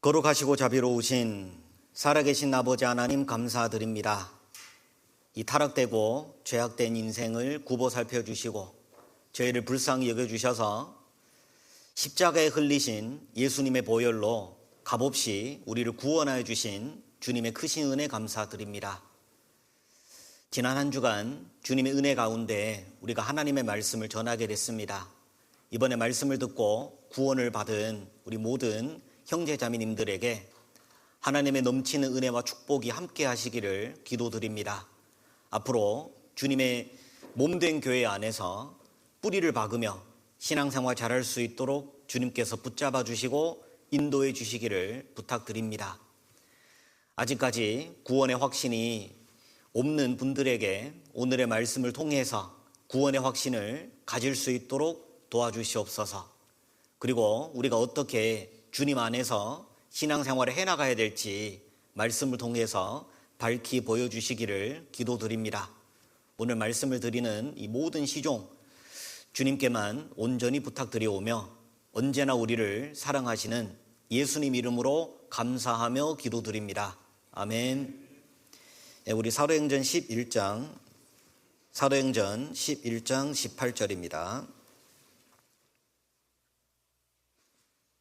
거룩하시고 자비로우신 살아계신 아버지 하나님 감사드립니다. 이 타락되고 죄악된 인생을 굽어 살펴주시고 저희를 불쌍히 여겨주셔서 십자가에 흘리신 예수님의 보혈로 값없이 우리를 구원하여 주신 주님의 크신 은혜 감사드립니다. 지난 한 주간 주님의 은혜 가운데 우리가 하나님의 말씀을 전하게 됐습니다. 이번에 말씀을 듣고 구원을 받은 우리 모든 형제자매님들에게 하나님의 넘치는 은혜와 축복이 함께 하시기를 기도드립니다. 앞으로 주님의 몸된 교회 안에서 뿌리를 박으며 신앙생활 잘할 수 있도록 주님께서 붙잡아 주시고 인도해 주시기를 부탁드립니다. 아직까지 구원의 확신이 없는 분들에게 오늘의 말씀을 통해서 구원의 확신을 가질 수 있도록 도와주시옵소서. 그리고 우리가 어떻게 주님 안에서 신앙생활을 해나가야 될지 말씀을 통해서 밝히 보여주시기를 기도드립니다. 오늘 말씀을 드리는 이 모든 시종 주님께만 온전히 부탁드려오며 언제나 우리를 사랑하시는 예수님 이름으로 감사하며 기도드립니다. 아멘. 우리 사도행전 11장 18절입니다.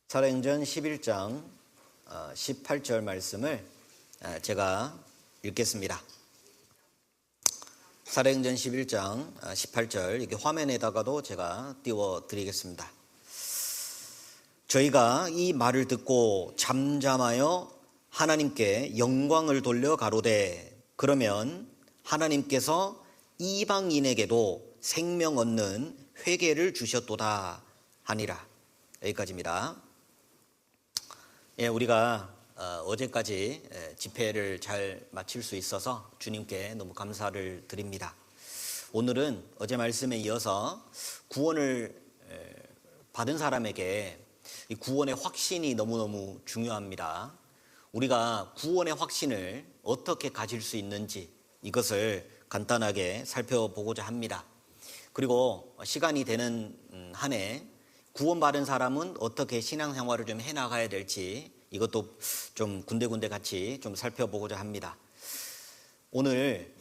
사도행전 11장 18절 말씀을 제가 읽겠습니다. 사도행전 11장 18절 이렇게 화면에다가도 제가 띄워드리겠습니다. 저희가 이 말을 듣고 잠잠하여 하나님께 영광을 돌려 가로되 그러면 하나님께서 이방인에게도 생명 얻는 회개를 주셨도다 하니라. 여기까지입니다. 우리가 어제까지 집회를 잘 마칠 수 있어서 주님께 너무 감사를 드립니다. 오늘은 어제 말씀에 이어서 구원을 받은 사람에게 이 구원의 확신이 너무너무 중요합니다. 우리가 구원의 확신을 어떻게 가질 수 있는지 이것을 간단하게 살펴보고자 합니다. 그리고 시간이 되는 한 해 구원받은 사람은 어떻게 신앙생활을 좀 해나가야 될지 이것도 좀 군데군데 같이 좀 살펴보고자 합니다. 오늘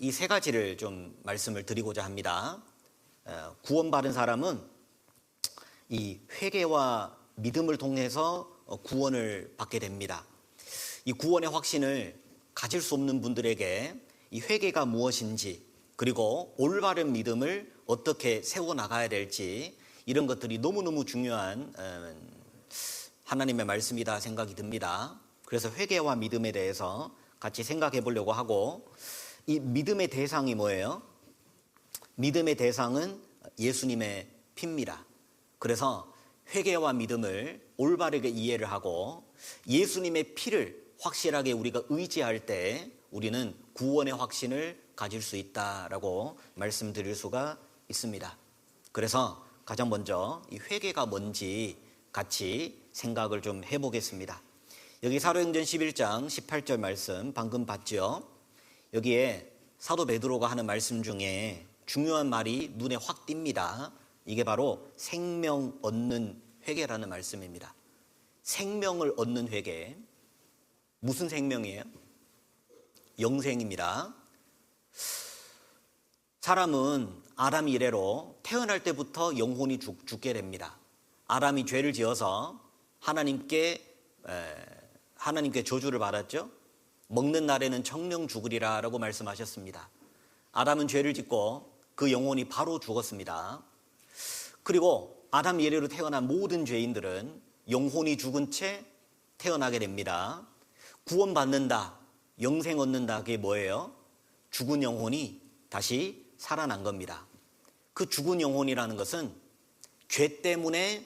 이 세 가지를 좀 말씀을 드리고자 합니다. 구원받은 사람은 이 회개와 믿음을 통해서 구원을 받게 됩니다. 이 구원의 확신을 가질 수 없는 분들에게 이 회개가 무엇인지 그리고 올바른 믿음을 어떻게 세워나가야 될지 이런 것들이 너무너무 중요한 하나님의 말씀이다 생각이 듭니다. 그래서 회개와 믿음에 대해서 같이 생각해 보려고 하고 이 믿음의 대상이 뭐예요? 믿음의 대상은 예수님의 피입니다. 그래서 회개와 믿음을 올바르게 이해를 하고 예수님의 피를 확실하게 우리가 의지할 때 우리는 구원의 확신을 가질 수 있다라고 말씀드릴 수가 있습니다. 그래서 가장 먼저 이 회개가 뭔지 같이 생각을 좀 해보겠습니다. 여기 사도행전 11장 18절 말씀 방금 봤죠? 여기에 사도 베드로가 하는 말씀 중에 중요한 말이 눈에 확 띕니다. 이게 바로 생명 얻는 회개라는 말씀입니다. 생명을 얻는 회개. 무슨 생명이에요? 영생입니다. 사람은 아담 이래로 태어날 때부터 영혼이 죽게 됩니다. 아담이 죄를 지어서 하나님께 저주를 받았죠. 먹는 날에는 정령 죽으리라 라고 말씀하셨습니다. 아담은 죄를 짓고 그 영혼이 바로 죽었습니다. 그리고 아담 이래로 태어난 모든 죄인들은 영혼이 죽은 채 태어나게 됩니다. 구원받는다, 영생 얻는다, 그게 뭐예요? 죽은 영혼이 다시 살아난 겁니다. 그 죽은 영혼이라는 것은 죄 때문에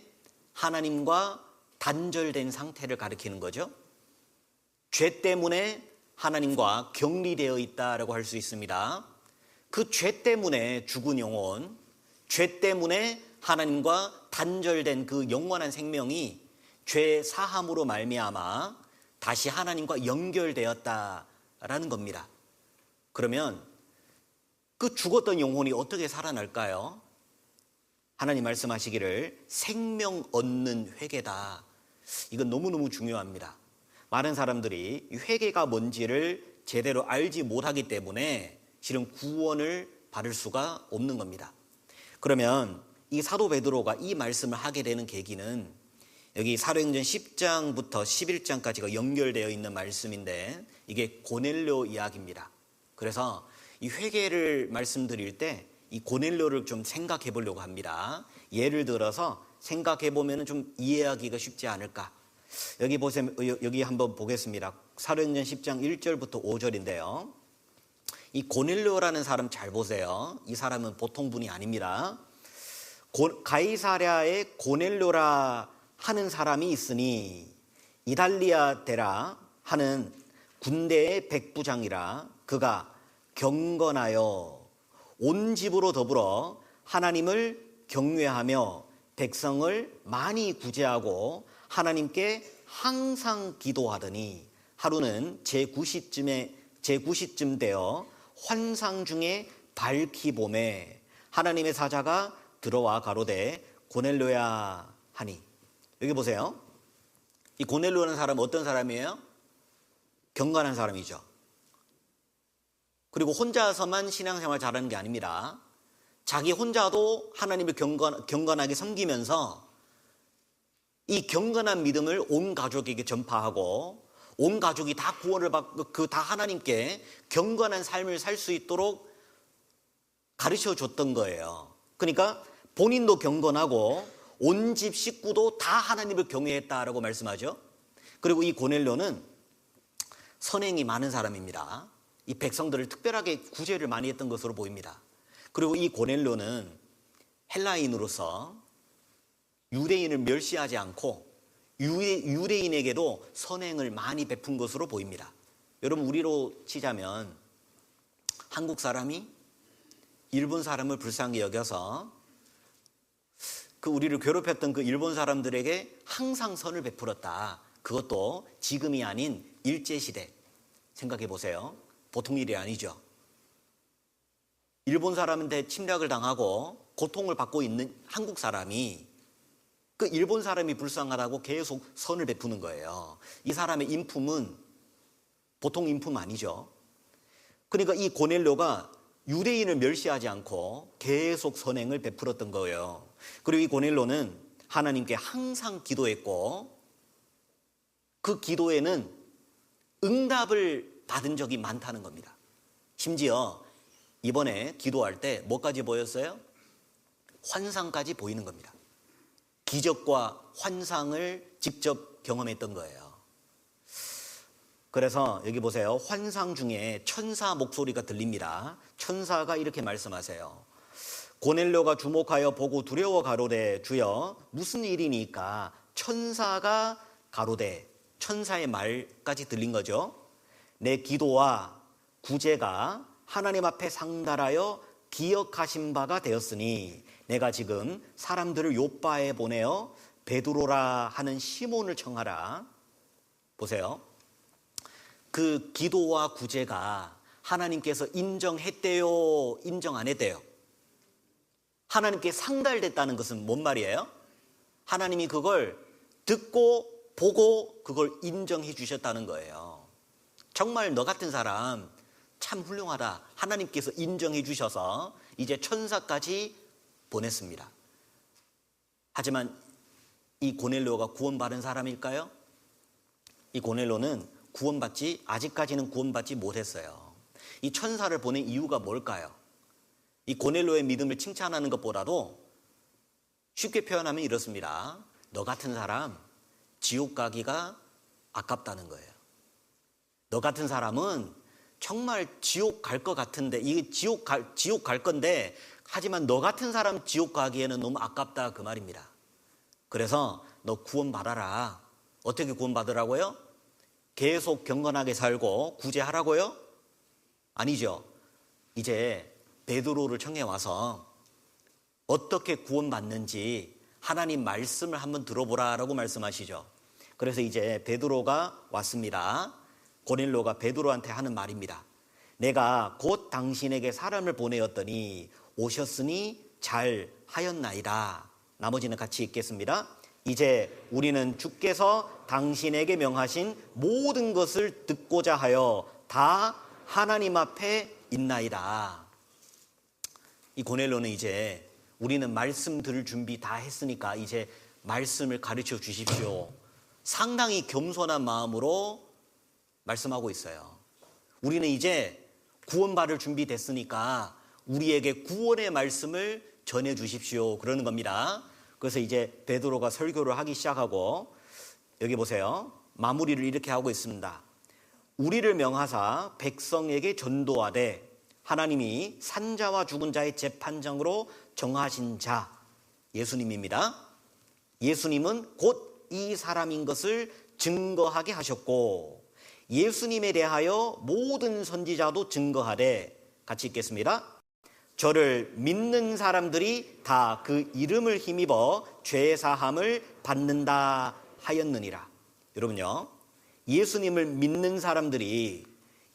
하나님과 단절된 상태를 가리키는 거죠. 죄 때문에 하나님과 격리되어 있다라고 할 수 있습니다. 그 죄 때문에 죽은 영혼, 죄 때문에 하나님과 단절된 그 영원한 생명이 죄 사함으로 말미암아 다시 하나님과 연결되었다라는 겁니다. 그러면 그 죽었던 영혼이 어떻게 살아날까요? 하나님 말씀하시기를 생명 얻는 회개다. 이건 너무너무 중요합니다. 많은 사람들이 회개가 뭔지를 제대로 알지 못하기 때문에 실은 구원을 받을 수가 없는 겁니다. 그러면 이 사도 베드로가 이 말씀을 하게 되는 계기는 여기 사도행전 10장부터 11장까지가 연결되어 있는 말씀인데 이게 고넬료 이야기입니다. 그래서 이 회개를 말씀드릴 때 이 고넬료를 좀 생각해 보려고 합니다. 예를 들어서 생각해 보면 좀 이해하기가 쉽지 않을까. 여기 보세요. 여기 한번 보겠습니다. 사도행전 10장 1절부터 5절인데요. 이 고넬료라는 사람 잘 보세요. 이 사람은 보통 분이 아닙니다. 가이사랴에 고넬료라 하는 사람이 있으니 이달리아 데라 하는 군대의 백부장이라 그가 경건하여 온 집으로 더불어 하나님을 경외하며 백성을 많이 구제하고 하나님께 항상 기도하더니 하루는 제9시쯤 되어 환상 중에 밝히 봄에 하나님의 사자가 들어와 가로되 고넬료야 하니. 여기 보세요. 이 고넬료라는 사람은 어떤 사람이에요? 경건한 사람이죠. 그리고 혼자서만 신앙생활 잘하는 게 아닙니다. 자기 혼자도 하나님을 경건하게 섬기면서 이 경건한 믿음을 온 가족에게 전파하고 온 가족이 다 구원을 받고 다 하나님께 경건한 삶을 살 수 있도록 가르쳐 줬던 거예요. 그러니까 본인도 경건하고 온 집 식구도 다 하나님을 경외했다라고 말씀하죠. 그리고 이 고넬료는 선행이 많은 사람입니다. 이 백성들을 특별하게 구제를 많이 했던 것으로 보입니다. 그리고 이 고넬료는 헬라인으로서 유대인을 멸시하지 않고 유대인에게도 선행을 많이 베푼 것으로 보입니다. 여러분, 우리로 치자면 한국 사람이 일본 사람을 불쌍히 여겨서 그 우리를 괴롭혔던 그 일본 사람들에게 항상 선을 베풀었다. 그것도 지금이 아닌 일제시대. 생각해 보세요. 보통 일이 아니죠. 일본 사람한테 침략을 당하고 고통을 받고 있는 한국 사람이 그 일본 사람이 불쌍하다고 계속 선을 베푸는 거예요. 이 사람의 인품은 보통 인품 아니죠. 그러니까 이 고넬료가 유대인을 멸시하지 않고 계속 선행을 베풀었던 거예요. 그리고 이 고넬료는 하나님께 항상 기도했고 그 기도에는 응답을 받은 적이 많다는 겁니다. 심지어 이번에 기도할 때 뭐까지 보였어요? 환상까지 보이는 겁니다. 기적과 환상을 직접 경험했던 거예요. 그래서 여기 보세요. 환상 중에 천사 목소리가 들립니다. 천사가 이렇게 말씀하세요. 고넬료가 주목하여 보고 두려워 가로되 주여 무슨 일이니까. 천사가 가로되, 천사의 말까지 들린 거죠. 내 기도와 구제가 하나님 앞에 상달하여 기억하신 바가 되었으니 내가 지금 사람들을 요빠에 보내어 베드로라 하는 시몬을 청하라. 보세요. 그 기도와 구제가 하나님께서 인정했대요, 인정 안 했대요? 하나님께 상달됐다는 것은 뭔 말이에요? 하나님이 그걸 듣고 보고 그걸 인정해 주셨다는 거예요. 정말 너 같은 사람 참 훌륭하다. 하나님께서 인정해 주셔서 이제 천사까지 보냈습니다. 하지만 이 고넬료가 구원받은 사람일까요? 이 고넬료는 아직까지는 구원받지 못했어요. 이 천사를 보낸 이유가 뭘까요? 이 고넬료의 믿음을 칭찬하는 것보다도 쉽게 표현하면 이렇습니다. 너 같은 사람 지옥 가기가 아깝다는 거예요. 너 같은 사람은 정말 지옥 갈 것 같은데, 이게 지옥 갈 건데, 하지만 너 같은 사람 지옥 가기에는 너무 아깝다, 그 말입니다. 그래서 너 구원받아라. 어떻게 구원받으라고요? 계속 경건하게 살고 구제하라고요? 아니죠. 이제 베드로를 청해 와서 어떻게 구원받는지 하나님 말씀을 한번 들어보라라고 말씀하시죠. 그래서 이제 베드로가 왔습니다. 고넬료가 베드로한테 하는 말입니다. 내가 곧 당신에게 사람을 보내었더니 오셨으니 잘 하였나이다. 나머지는 같이 읽겠습니다. 이제 우리는 주께서 당신에게 명하신 모든 것을 듣고자 하여 다 하나님 앞에 있나이다. 이 고넬료는 이제 우리는 말씀 들을 준비 다 했으니까 이제 말씀을 가르쳐 주십시오. 상당히 겸손한 마음으로 말씀하고 있어요. 우리는 이제 구원받을 준비 됐으니까 우리에게 구원의 말씀을 전해 주십시오. 그러는 겁니다. 그래서 이제 베드로가 설교를 하기 시작하고 여기 보세요. 마무리를 이렇게 하고 있습니다. 우리를 명하사 백성에게 전도하되 하나님이 산자와 죽은 자의 재판장으로 정하신 자 예수님입니다. 예수님은 곧 이 사람인 것을 증거하게 하셨고 예수님에 대하여 모든 선지자도 증거하되 같이 읽겠습니다. 저를 믿는 사람들이 다 그 이름을 힘입어 죄 사함을 받는다 하였느니라. 여러분요, 예수님을 믿는 사람들이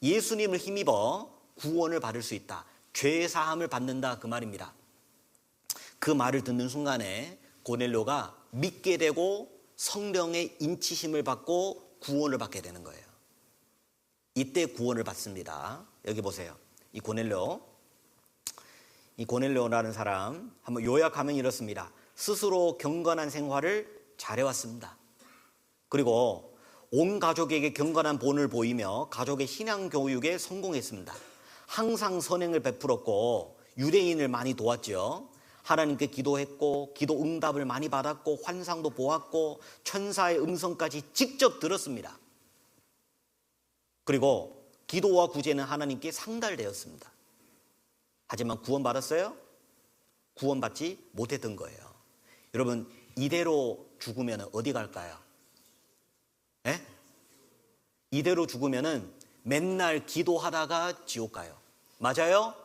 예수님을 힘입어 구원을 받을 수 있다. 죄 사함을 받는다 그 말입니다. 그 말을 듣는 순간에 고넬료가 믿게 되고 성령의 인치심을 받고 구원을 받게 되는 거예요. 이때 구원을 받습니다. 여기 보세요. 이 고넬료라는 사람 한번 요약하면 이렇습니다. 스스로 경건한 생활을 잘해왔습니다. 그리고 온 가족에게 경건한 본을 보이며 가족의 신앙 교육에 성공했습니다. 항상 선행을 베풀었고 유대인을 많이 도왔죠. 하나님께 기도했고 기도 응답을 많이 받았고 환상도 보았고 천사의 음성까지 직접 들었습니다. 그리고 기도와 구제는 하나님께 상달되었습니다. 하지만 구원받았어요? 구원받지 못했던 거예요. 여러분, 이대로 죽으면 어디 갈까요? 에? 이대로 죽으면 맨날 기도하다가 지옥 가요. 맞아요?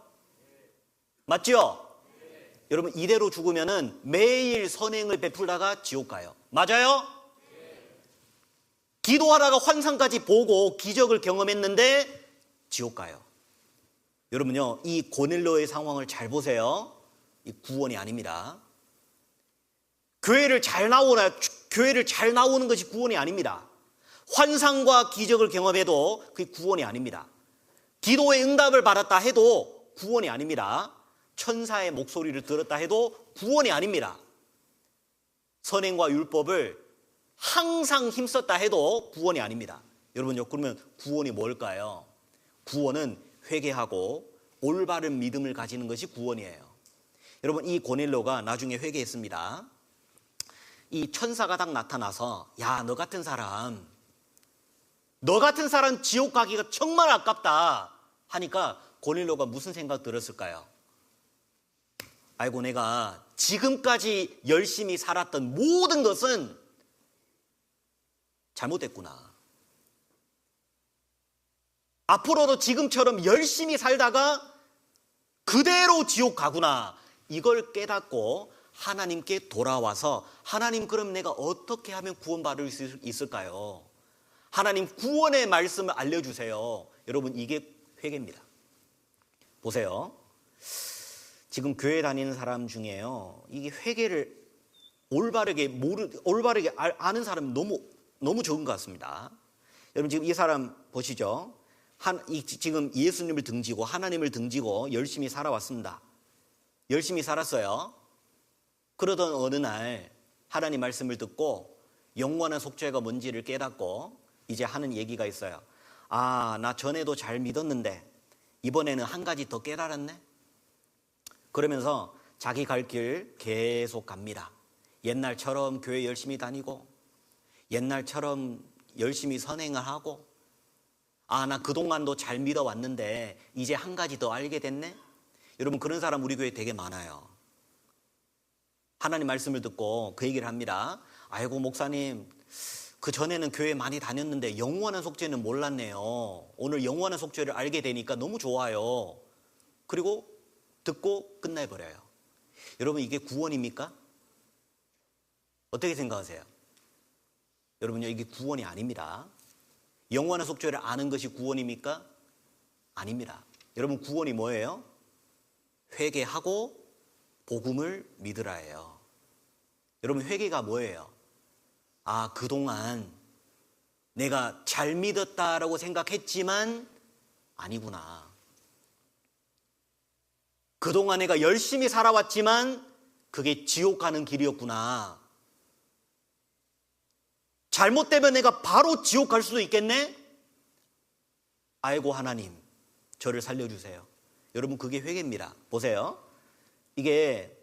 맞죠? 여러분, 이대로 죽으면 매일 선행을 베풀다가 지옥 가요. 맞아요? 기도하다가 환상까지 보고 기적을 경험했는데 지옥 가요. 여러분요, 이 고넬료의 상황을 잘 보세요. 이 구원이 아닙니다. 교회를 잘 나오는 것이 구원이 아닙니다. 환상과 기적을 경험해도 그게 구원이 아닙니다. 기도의 응답을 받았다 해도 구원이 아닙니다. 천사의 목소리를 들었다 해도 구원이 아닙니다. 선행과 율법을 항상 힘썼다 해도 구원이 아닙니다. 여러분요, 그러면 구원이 뭘까요? 구원은 회개하고 올바른 믿음을 가지는 것이 구원이에요. 여러분, 이 고넬료가 나중에 회개했습니다. 이 천사가 딱 나타나서 야, 너 같은 사람 지옥 가기가 정말 아깝다 하니까 고넬료가 무슨 생각 들었을까요? 아이고, 내가 지금까지 열심히 살았던 모든 것은 잘못됐구나. 앞으로도 지금처럼 열심히 살다가 그대로 지옥 가구나. 이걸 깨닫고 하나님께 돌아와서 하나님, 그럼 내가 어떻게 하면 구원받을 수 있을까요? 하나님, 구원의 말씀을 알려주세요. 여러분, 이게 회개입니다. 보세요. 지금 교회 다니는 사람 중에요, 이게 회개를 올바르게 아는 사람이 너무 적은 것 같습니다. 여러분, 지금 이 사람 보시죠. 지금 예수님을 등지고 하나님을 등지고 열심히 살아왔습니다. 열심히 살았어요. 그러던 어느 날 하나님 말씀을 듣고 영원한 속죄가 뭔지를 깨닫고 이제 하는 얘기가 있어요. 아, 나 전에도 잘 믿었는데 이번에는 한 가지 더 깨달았네. 그러면서 자기 갈 길 계속 갑니다. 옛날처럼 교회 열심히 다니고 옛날처럼 열심히 선행을 하고, 아, 나 그동안도 잘 믿어왔는데 이제 한 가지 더 알게 됐네. 여러분, 그런 사람 우리 교회에 되게 많아요. 하나님 말씀을 듣고 그 얘기를 합니다. 아이고, 목사님, 그 전에는 교회 많이 다녔는데 영원한 속죄는 몰랐네요. 오늘 영원한 속죄를 알게 되니까 너무 좋아요. 그리고 듣고 끝내버려요. 여러분, 이게 구원입니까? 어떻게 생각하세요? 여러분요, 이게 구원이 아닙니다. 영원한 속죄를 아는 것이 구원입니까? 아닙니다. 여러분, 구원이 뭐예요? 회개하고 복음을 믿으라예요. 여러분, 회개가 뭐예요? 아, 그동안 내가 잘 믿었다라고 생각했지만 아니구나. 그동안 내가 열심히 살아왔지만 그게 지옥 가는 길이었구나. 잘못되면 내가 바로 지옥 갈 수도 있겠네? 아이고 하나님, 저를 살려주세요. 여러분, 그게 회개입니다. 보세요. 이게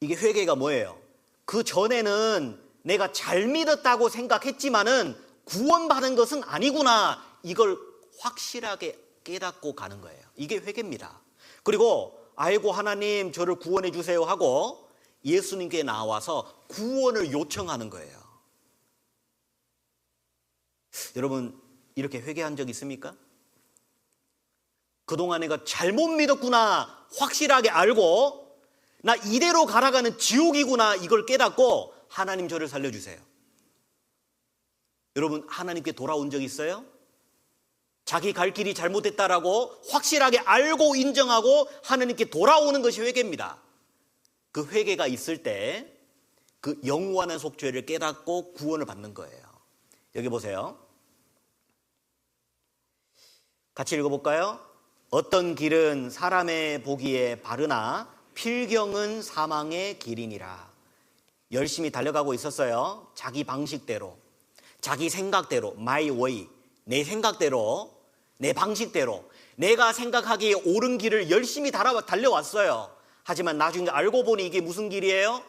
회개가 뭐예요? 그 전에는 내가 잘 믿었다고 생각했지만은 구원받은 것은 아니구나. 이걸 확실하게 깨닫고 가는 거예요. 이게 회개입니다. 그리고 아이고 하나님 저를 구원해 주세요 하고 예수님께 나와서 구원을 요청하는 거예요. 여러분, 이렇게 회개한 적 있습니까? 그동안 내가 잘못 믿었구나 확실하게 알고 나 이대로 가라가는 지옥이구나 이걸 깨닫고 하나님 저를 살려주세요. 여러분, 하나님께 돌아온 적 있어요? 자기 갈 길이 잘못됐다라고 확실하게 알고 인정하고 하나님께 돌아오는 것이 회개입니다. 그 회개가 있을 때 그 영원한 속죄를 깨닫고 구원을 받는 거예요. 여기 보세요. 같이 읽어볼까요? 어떤 길은 사람의 보기에 바르나 필경은 사망의 길이니라. 열심히 달려가고 있었어요. 자기 방식대로, 자기 생각대로, my way, 내 생각대로, 내 방식대로 내가 생각하기에 옳은 길을 열심히 달려왔어요. 하지만 나중에 알고 보니 이게 무슨 길이에요?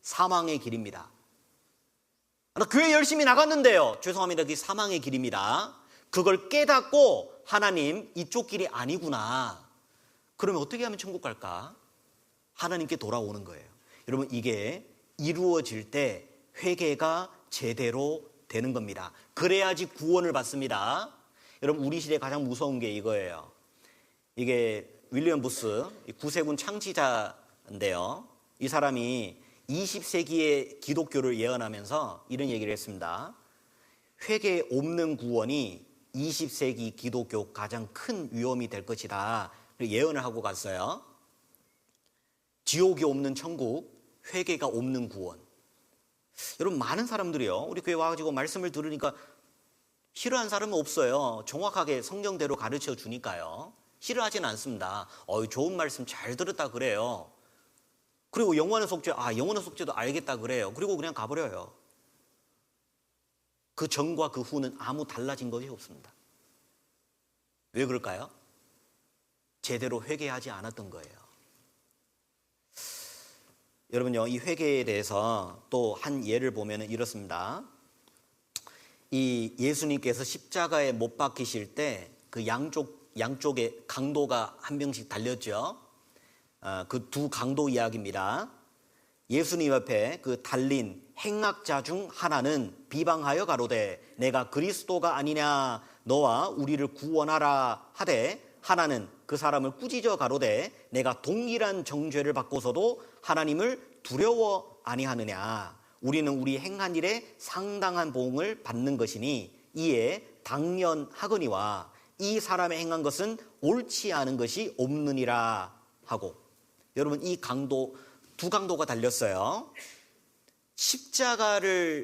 사망의 길입니다. 나 교회 열심히 나갔는데요. 죄송합니다. 그게 사망의 길입니다. 그걸 깨닫고 하나님 이쪽 길이 아니구나. 그러면 어떻게 하면 천국 갈까? 하나님께 돌아오는 거예요. 여러분, 이게 이루어질 때 회개가 제대로 되는 겁니다. 그래야지 구원을 받습니다. 여러분, 우리 시대에 가장 무서운 게 이거예요. 이게 윌리엄 부스, 구세군 창시자인데요. 이 사람이 20세기의 기독교를 예언하면서 이런 얘기를 했습니다. 회개 없는 구원이 20세기 기독교 가장 큰 위험이 될 것이다. 예언을 하고 갔어요. 지옥이 없는 천국, 회개가 없는 구원. 여러분, 많은 사람들이요, 우리 교회 와가지고 말씀을 들으니까 싫어하는 사람은 없어요. 정확하게 성경대로 가르쳐 주니까요. 싫어하지는 않습니다. 좋은 말씀 잘 들었다 그래요. 그리고 영원한 속죄, 영원한 속죄도 알겠다 그래요. 그리고 그냥 가버려요. 그 전과 그 후는 아무 달라진 것이 없습니다. 왜 그럴까요? 제대로 회개하지 않았던 거예요. 여러분요, 이 회개에 대해서 또 한 예를 보면 이렇습니다. 이 예수님께서 십자가에 못 박히실 때 그 양쪽에 강도가 한 명씩 달렸죠. 그 두 강도 이야기입니다. 예수님 옆에 그 달린 행악자 중 하나는 비방하여 가로되 내가 그리스도가 아니냐 너와 우리를 구원하라 하되 하나는 그 사람을 꾸짖어 가로되 내가 동일한 정죄를 받고서도 하나님을 두려워 아니하느냐. 우리는 우리 행한 일에 상당한 보응을 받는 것이니 이에 당연하거니와 이 사람의 행한 것은 옳지 않은 것이 없느니라 하고. 여러분, 이 두 강도가 달렸어요. 십자가에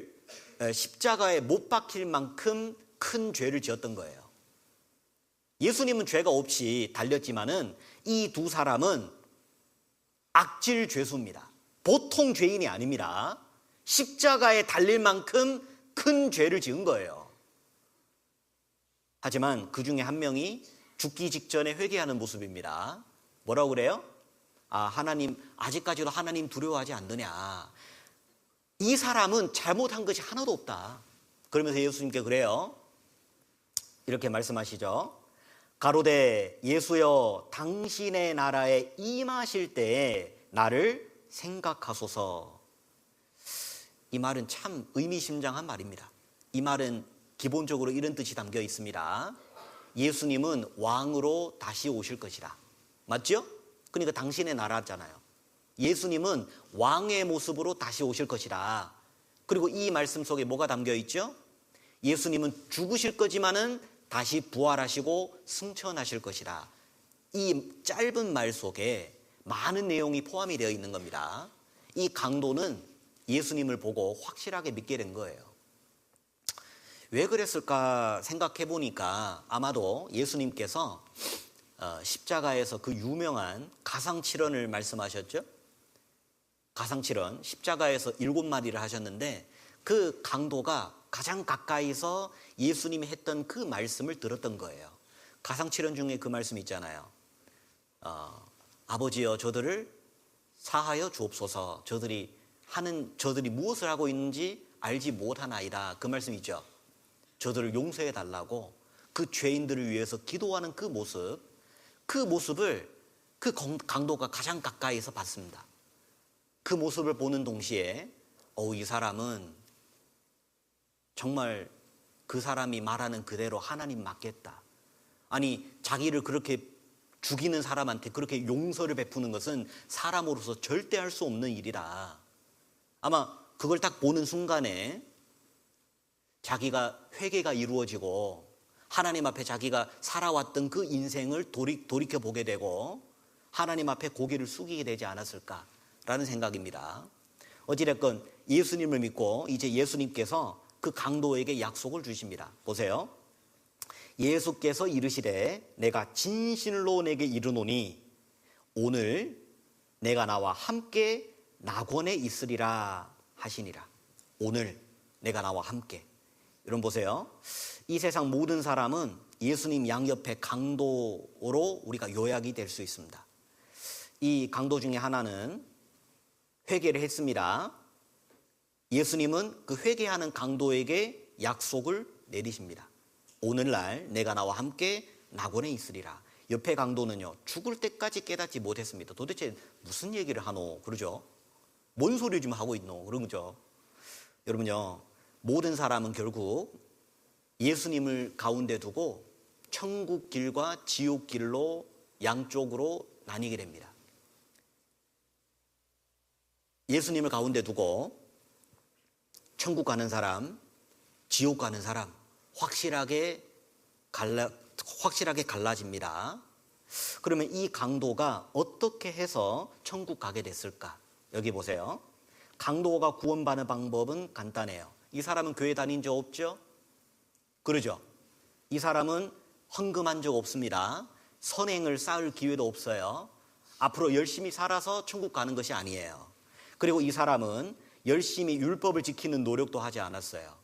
못 박힐 만큼 큰 죄를 지었던 거예요. 예수님은 죄가 없이 달렸지만은 이 두 사람은 악질 죄수입니다. 보통 죄인이 아닙니다. 십자가에 달릴 만큼 큰 죄를 지은 거예요. 하지만 그 중에 한 명이 죽기 직전에 회개하는 모습입니다. 뭐라고 그래요? 하나님, 아직까지도 하나님 두려워하지 않느냐. 이 사람은 잘못한 것이 하나도 없다. 그러면서 예수님께 그래요. 이렇게 말씀하시죠. 가로되 예수여 당신의 나라에 임하실 때에 나를 생각하소서. 이 말은 참 의미심장한 말입니다. 이 말은 기본적으로 이런 뜻이 담겨 있습니다. 예수님은 왕으로 다시 오실 것이다. 맞죠? 그러니까 당신의 나라잖아요. 예수님은 왕의 모습으로 다시 오실 것이다. 그리고 이 말씀 속에 뭐가 담겨 있죠? 예수님은 죽으실 거지만은 다시 부활하시고 승천하실 것이다. 이 짧은 말 속에 많은 내용이 포함이 되어 있는 겁니다. 이 강도는 예수님을 보고 확실하게 믿게 된 거예요. 왜 그랬을까 생각해 보니까 아마도 예수님께서 십자가에서 그 유명한 가상칠언을 말씀하셨죠. 가상칠언, 십자가에서 7마디를 하셨는데 그 강도가 가장 가까이서 예수님이 했던 그 말씀을 들었던 거예요. 가상칠언 중에 그 말씀 있잖아요. 아버지여 저들을 사하여 주옵소서. 저들이 무엇을 하고 있는지 알지 못하나이다. 그 말씀 있죠. 저들을 용서해 달라고 그 죄인들을 위해서 기도하는 그 모습을 그 강도가 가장 가까이서 봤습니다. 그 모습을 보는 동시에 이 사람은 정말 그 사람이 말하는 그대로 하나님 맞겠다. 아니 자기를 그렇게 죽이는 사람한테 그렇게 용서를 베푸는 것은 사람으로서 절대 할 수 없는 일이라. 아마 그걸 딱 보는 순간에 자기가 회개가 이루어지고 하나님 앞에 자기가 살아왔던 그 인생을 돌이켜 보게 되고 하나님 앞에 고개를 숙이게 되지 않았을까라는 생각입니다. 어찌됐건 예수님을 믿고 이제 예수님께서 그 강도에게 약속을 주십니다. 보세요. 예수께서 이르시되 내가 진실로 내게 이르노니 오늘 내가 나와 함께 낙원에 있으리라 하시니라. 오늘 내가 나와 함께. 여러분 보세요. 이 세상 모든 사람은 예수님 양옆에 강도로 우리가 요약이 될 수 있습니다. 이 강도 중에 하나는 회개를 했습니다. 예수님은 그 회개하는 강도에게 약속을 내리십니다. 오늘날 내가 나와 함께 낙원에 있으리라. 옆에 강도는요, 죽을 때까지 깨닫지 못했습니다. 도대체 무슨 얘기를 하노? 그러죠? 뭔 소리 좀 하고 있노? 그러죠? 여러분요, 모든 사람은 결국 예수님을 가운데 두고 천국 길과 지옥 길로 양쪽으로 나뉘게 됩니다. 예수님을 가운데 두고 천국 가는 사람, 지옥 가는 사람 확실하게 갈라집니다. 그러면 이 강도가 어떻게 해서 천국 가게 됐을까? 여기 보세요. 강도가 구원받는 방법은 간단해요. 이 사람은 교회 다닌 적 없죠? 그러죠? 이 사람은 헌금한 적 없습니다. 선행을 쌓을 기회도 없어요. 앞으로 열심히 살아서 천국 가는 것이 아니에요. 그리고 이 사람은 열심히 율법을 지키는 노력도 하지 않았어요.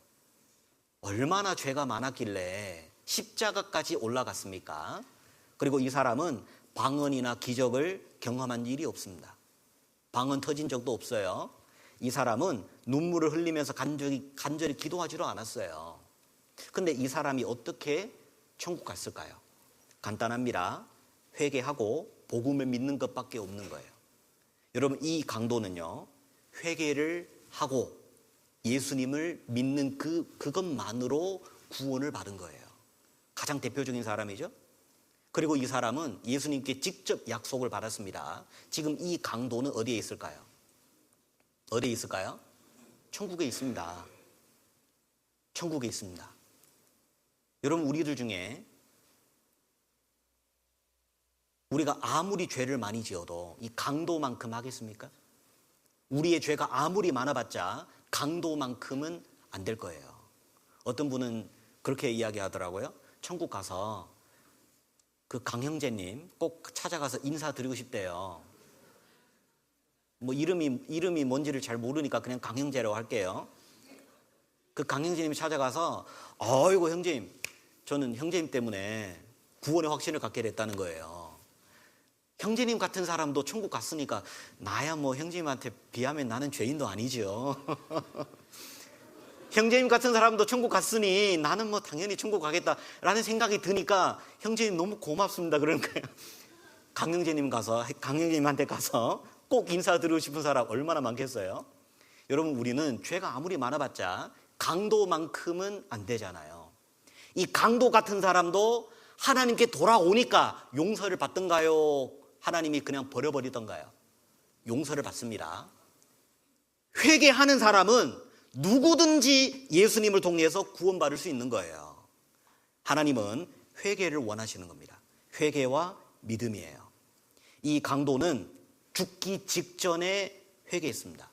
얼마나 죄가 많았길래 십자가까지 올라갔습니까? 그리고 이 사람은 방언이나 기적을 경험한 일이 없습니다. 방언 터진 적도 없어요. 이 사람은 눈물을 흘리면서 간절히 기도하지도 않았어요. 근데 이 사람이 어떻게 천국 갔을까요? 간단합니다. 회개하고 복음을 믿는 것밖에 없는 거예요. 여러분, 이 강도는요, 회개를 하고 예수님을 믿는 그것만으로 구원을 받은 거예요. 가장 대표적인 사람이죠. 그리고 이 사람은 예수님께 직접 약속을 받았습니다. 지금 이 강도는 어디에 있을까요? 어디에 있을까요? 천국에 있습니다. 천국에 있습니다. 여러분, 우리들 중에 우리가 아무리 죄를 많이 지어도 이 강도만큼 하겠습니까? 우리의 죄가 아무리 많아봤자 강도만큼은 안 될 거예요. 어떤 분은 그렇게 이야기하더라고요. 천국 가서 그 강형제님 꼭 찾아가서 인사드리고 싶대요. 뭐 이름이 뭔지를 잘 모르니까 그냥 강형제라고 할게요. 그 강형제님이 찾아가서 아이고 형제님, 저는 형제님 때문에 구원의 확신을 갖게 됐다는 거예요. 형제님 같은 사람도 천국 갔으니까 나야 뭐 형제님한테 비하면 나는 죄인도 아니죠. 형제님 같은 사람도 천국 갔으니 나는 뭐 당연히 천국 가겠다라는 생각이 드니까 형제님 너무 고맙습니다 그러는 거예요. 강형제님한테 가서 꼭 인사드리고 싶은 사람 얼마나 많겠어요? 여러분, 우리는 죄가 아무리 많아봤자 강도만큼은 안 되잖아요. 이 강도 같은 사람도 하나님께 돌아오니까 용서를 받던가요? 하나님이 그냥 버려버리던가요? 용서를 받습니다. 회개하는 사람은 누구든지 예수님을 통해서 구원받을 수 있는 거예요. 하나님은 회개를 원하시는 겁니다. 회개와 믿음이에요. 이 강도는 죽기 직전에 회개했습니다.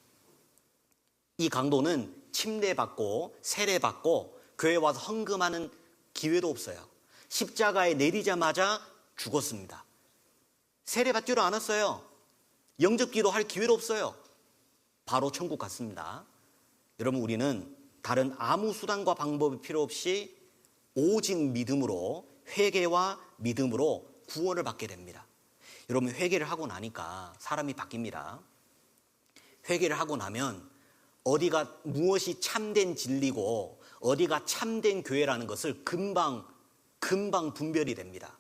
이 강도는 침례받고 세례받고 교회 와서 헌금하는 기회도 없어요. 십자가에 내리자마자 죽었습니다. 세례받지도 않았어요. 영접 기도할 기회도 없어요. 바로 천국 갔습니다. 여러분, 우리는 다른 아무 수단과 방법이 필요 없이 오직 믿음으로, 회개와 믿음으로 구원을 받게 됩니다. 여러분, 회개를 하고 나니까 사람이 바뀝니다. 회개를 하고 나면 어디가 무엇이 참된 진리고 어디가 참된 교회라는 것을 금방 분별이 됩니다.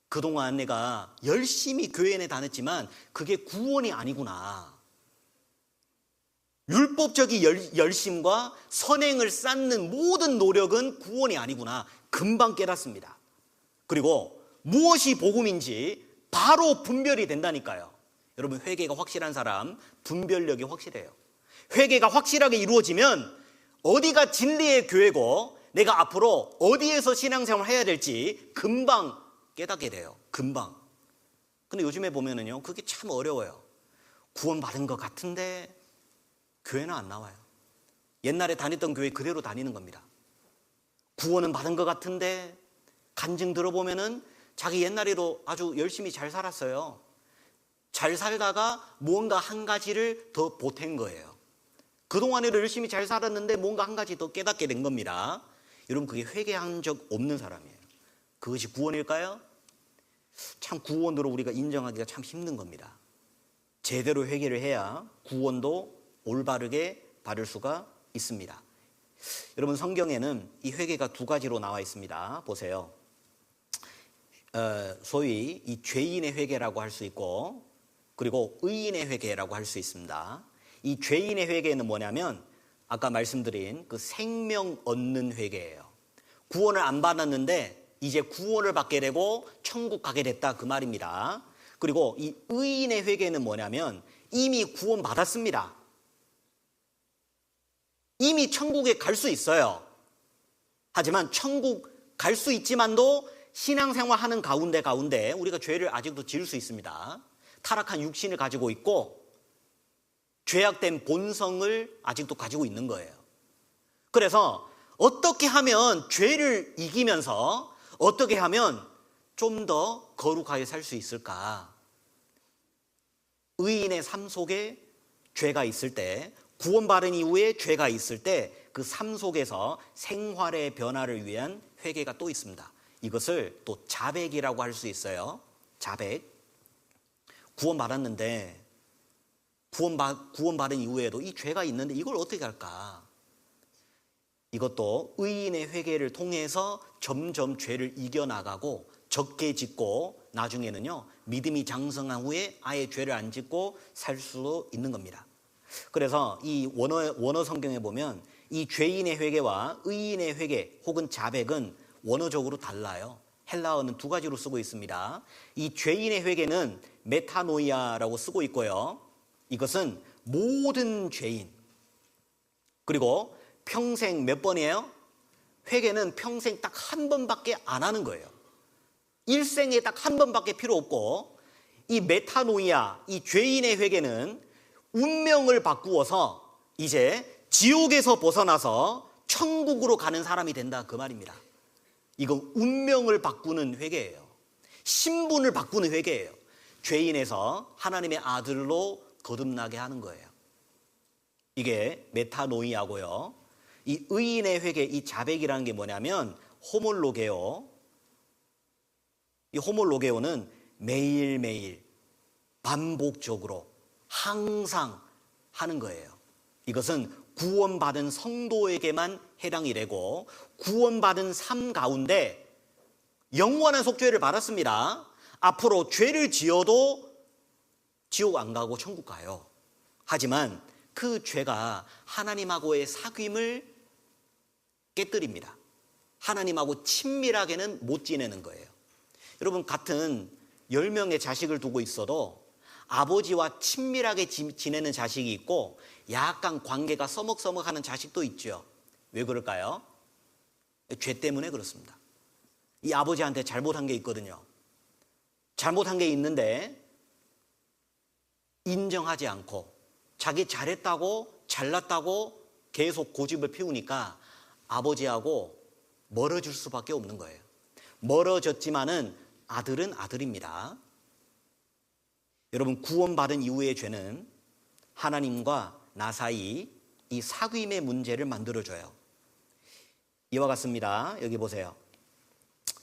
그동안 내가 열심히 교회 내 다녔지만 그게 구원이 아니구나. 율법적인 열심과 선행을 쌓는 모든 노력은 구원이 아니구나. 금방 깨닫습니다. 그리고 무엇이 복음인지 바로 분별이 된다니까요. 여러분, 회개가 확실한 사람, 분별력이 확실해요. 회개가 확실하게 이루어지면 어디가 진리의 교회고 내가 앞으로 어디에서 신앙생활을 해야 될지 금방 깨닫게 돼요. 금방. 근데 요즘에 보면은요, 그게 참 어려워요. 구원받은 것 같은데 교회는 안 나와요. 옛날에 다녔던 교회 그대로 다니는 겁니다. 구원은 받은 것 같은데 간증 들어보면은 자기 옛날에도 아주 열심히 잘 살았어요. 잘 살다가 뭔가 한 가지를 더 보탠 거예요. 그동안에도 열심히 잘 살았는데 뭔가 한 가지 더 깨닫게 된 겁니다. 여러분, 그게 회개한 적 없는 사람이에요. 그것이 구원일까요? 참 구원으로 우리가 인정하기가 참 힘든 겁니다. 제대로 회개를 해야 구원도 올바르게 받을 수가 있습니다. 여러분, 성경에는 이 회개가 두 가지로 나와 있습니다. 보세요. 소위 이 죄인의 회개라고 할 수 있고, 그리고 의인의 회개라고 할 수 있습니다. 이 죄인의 회개는 뭐냐면 아까 말씀드린 그 생명 얻는 회개예요. 구원을 안 받았는데 이제 구원을 받게 되고 천국 가게 됐다, 그 말입니다. 그리고 이 의인의 회개는 뭐냐면 이미 구원 받았습니다. 이미 천국에 갈 수 있어요. 하지만 천국 갈 수 있지만도 신앙생활하는 가운데 우리가 죄를 아직도 지을 수 있습니다. 타락한 육신을 가지고 있고 죄악된 본성을 아직도 가지고 있는 거예요. 그래서 어떻게 하면 죄를 이기면서 어떻게 하면 좀 더 거룩하게 살 수 있을까? 의인의 삶 속에 죄가 있을 때, 구원받은 이후에 죄가 있을 때 그 삶 속에서 생활의 변화를 위한 회개가 또 있습니다. 이것을 또 자백이라고 할 수 있어요. 자백. 구원받았는데 구원받은 이후에도 이 죄가 있는데 이걸 어떻게 할까? 이것도 의인의 회개를 통해서 점점 죄를 이겨나가고 적게 짓고 나중에는요, 믿음이 장성한 후에 아예 죄를 안 짓고 살 수 있는 겁니다. 그래서 이 원어 성경에 보면 이 죄인의 회개와 의인의 회개 혹은 자백은 원어적으로 달라요. 헬라어는 두 가지로 쓰고 있습니다. 이 죄인의 회개는 메타노이아라고 쓰고 있고요. 이것은 모든 죄인. 그리고 평생 몇 번이에요? 회개는 평생 딱 한 번밖에 안 하는 거예요. 일생에 딱 한 번밖에 필요 없고, 이 메타노이아, 이 죄인의 회개는 운명을 바꾸어서 이제 지옥에서 벗어나서 천국으로 가는 사람이 된다, 그 말입니다. 이건 운명을 바꾸는 회개예요. 신분을 바꾸는 회개예요. 죄인에서 하나님의 아들로 거듭나게 하는 거예요. 이게 메타노이아고요. 이 의인의 회개, 이 자백이라는 게 뭐냐면 호몰로게오. 이 호몰로게오는 매일매일 반복적으로 항상 하는 거예요. 이것은 구원받은 성도에게만 해당이 되고, 구원받은 삶 가운데 영원한 속죄를 받았습니다. 앞으로 죄를 지어도 지옥 안 가고 천국 가요. 하지만 그 죄가 하나님하고의 사귐을 깨뜨립니다. 하나님하고 친밀하게는 못 지내는 거예요. 여러분, 같은 10명의 자식을 두고 있어도 아버지와 친밀하게 지내는 자식이 있고 약간 관계가 서먹서먹하는 자식도 있죠. 왜 그럴까요? 죄 때문에 그렇습니다. 이 아버지한테 잘못한 게 있거든요. 잘못한 게 있는데 인정하지 않고 자기 잘했다고 잘났다고 계속 고집을 피우니까 아버지하고 멀어질 수밖에 없는 거예요. 멀어졌지만은 아들은 아들입니다. 여러분, 구원받은 이후의 죄는 하나님과 나 사이 이 사귐의 문제를 만들어줘요. 이와 같습니다. 여기 보세요.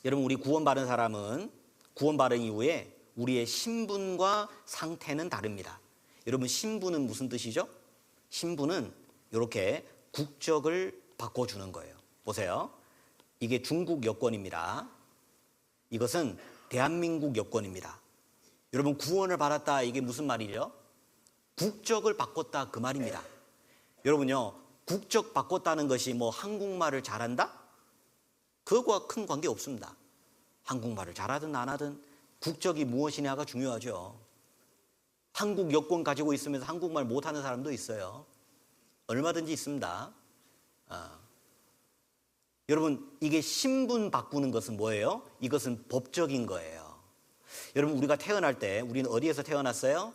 여러분, 우리 구원받은 사람은 구원받은 이후에 우리의 신분과 상태는 다릅니다. 여러분, 신분은 무슨 뜻이죠? 신분은 이렇게 국적을 바꿔주는 거예요. 보세요. 이게 중국 여권입니다. 이것은 대한민국 여권입니다. 여러분, 구원을 받았다, 이게 무슨 말이죠? 국적을 바꿨다, 그 말입니다. 여러분요, 국적 바꿨다는 것이 뭐 한국말을 잘한다? 그거와 큰 관계 없습니다. 한국말을 잘하든 안 하든 국적이 무엇이냐가 중요하죠. 한국 여권 가지고 있으면서 한국말 못하는 사람도 있어요. 얼마든지 있습니다. 여러분, 이게 신분 바꾸는 것은 뭐예요? 이것은 법적인 거예요. 여러분, 우리가 태어날 때 우리는 어디에서 태어났어요?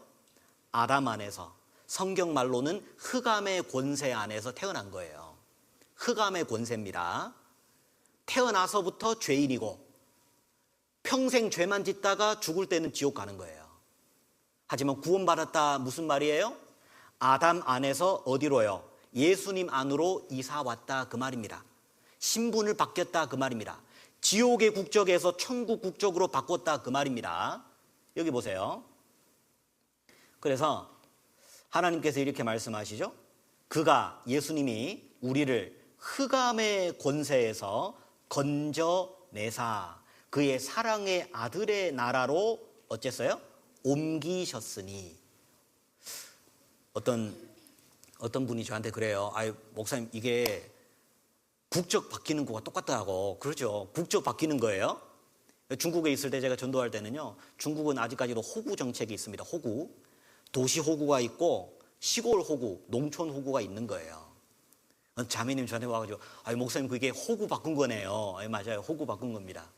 아담 안에서. 성경 말로는 흑암의 권세 안에서 태어난 거예요. 흑암의 권세입니다. 태어나서부터 죄인이고 평생 죄만 짓다가 죽을 때는 지옥 가는 거예요. 하지만 구원받았다, 무슨 말이에요? 아담 안에서 어디로요? 예수님 안으로 이사 왔다, 그 말입니다. 신분을 바뀌었다, 그 말입니다. 지옥의 국적에서 천국 국적으로 바꿨다, 그 말입니다. 여기 보세요. 그래서 하나님께서 이렇게 말씀하시죠. 그가, 예수님이 우리를 흑암의 권세에서 건져내사 그의 사랑의 아들의 나라로 어쨌어요? 옮기셨으니. 어떤 분이 저한테 그래요. 아유, 목사님, 이게 국적 바뀌는 거가 똑같다고. 그렇죠. 국적 바뀌는 거예요. 중국에 있을 때 제가 전도할 때는요, 중국은 아직까지도 호구 정책이 있습니다. 호구. 도시 호구가 있고 시골 호구, 농촌 호구가 있는 거예요. 자매님 저한테 와가지고, 아유, 목사님, 그게 호구 바꾼 거네요. 맞아요. 호구 바꾼 겁니다.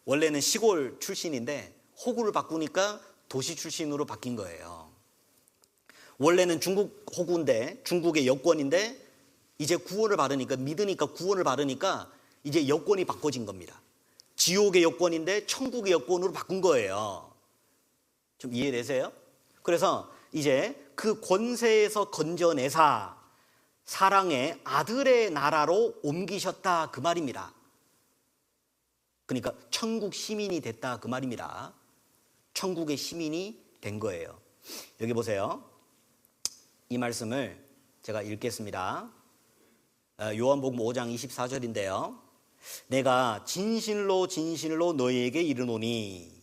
원래는 시골 출신인데 호구를 바꾸니까 도시 출신으로 바뀐 거예요. 원래는 중국 호구인데, 중국의 여권인데, 이제 구원을 받으니까, 믿으니까 구원을 받으니까 이제 여권이 바꿔진 겁니다. 지옥의 여권인데 천국의 여권으로 바꾼 거예요. 좀 이해되세요? 그래서 이제 그 권세에서 건져내사 사랑의 아들의 나라로 옮기셨다, 그 말입니다. 그러니까 천국 시민이 됐다, 그 말입니다. 천국의 시민이 된 거예요. 여기 보세요. 이 말씀을 제가 읽겠습니다. 요한복음 5장 24절인데요. 내가 진실로 진실로 너희에게 이르노니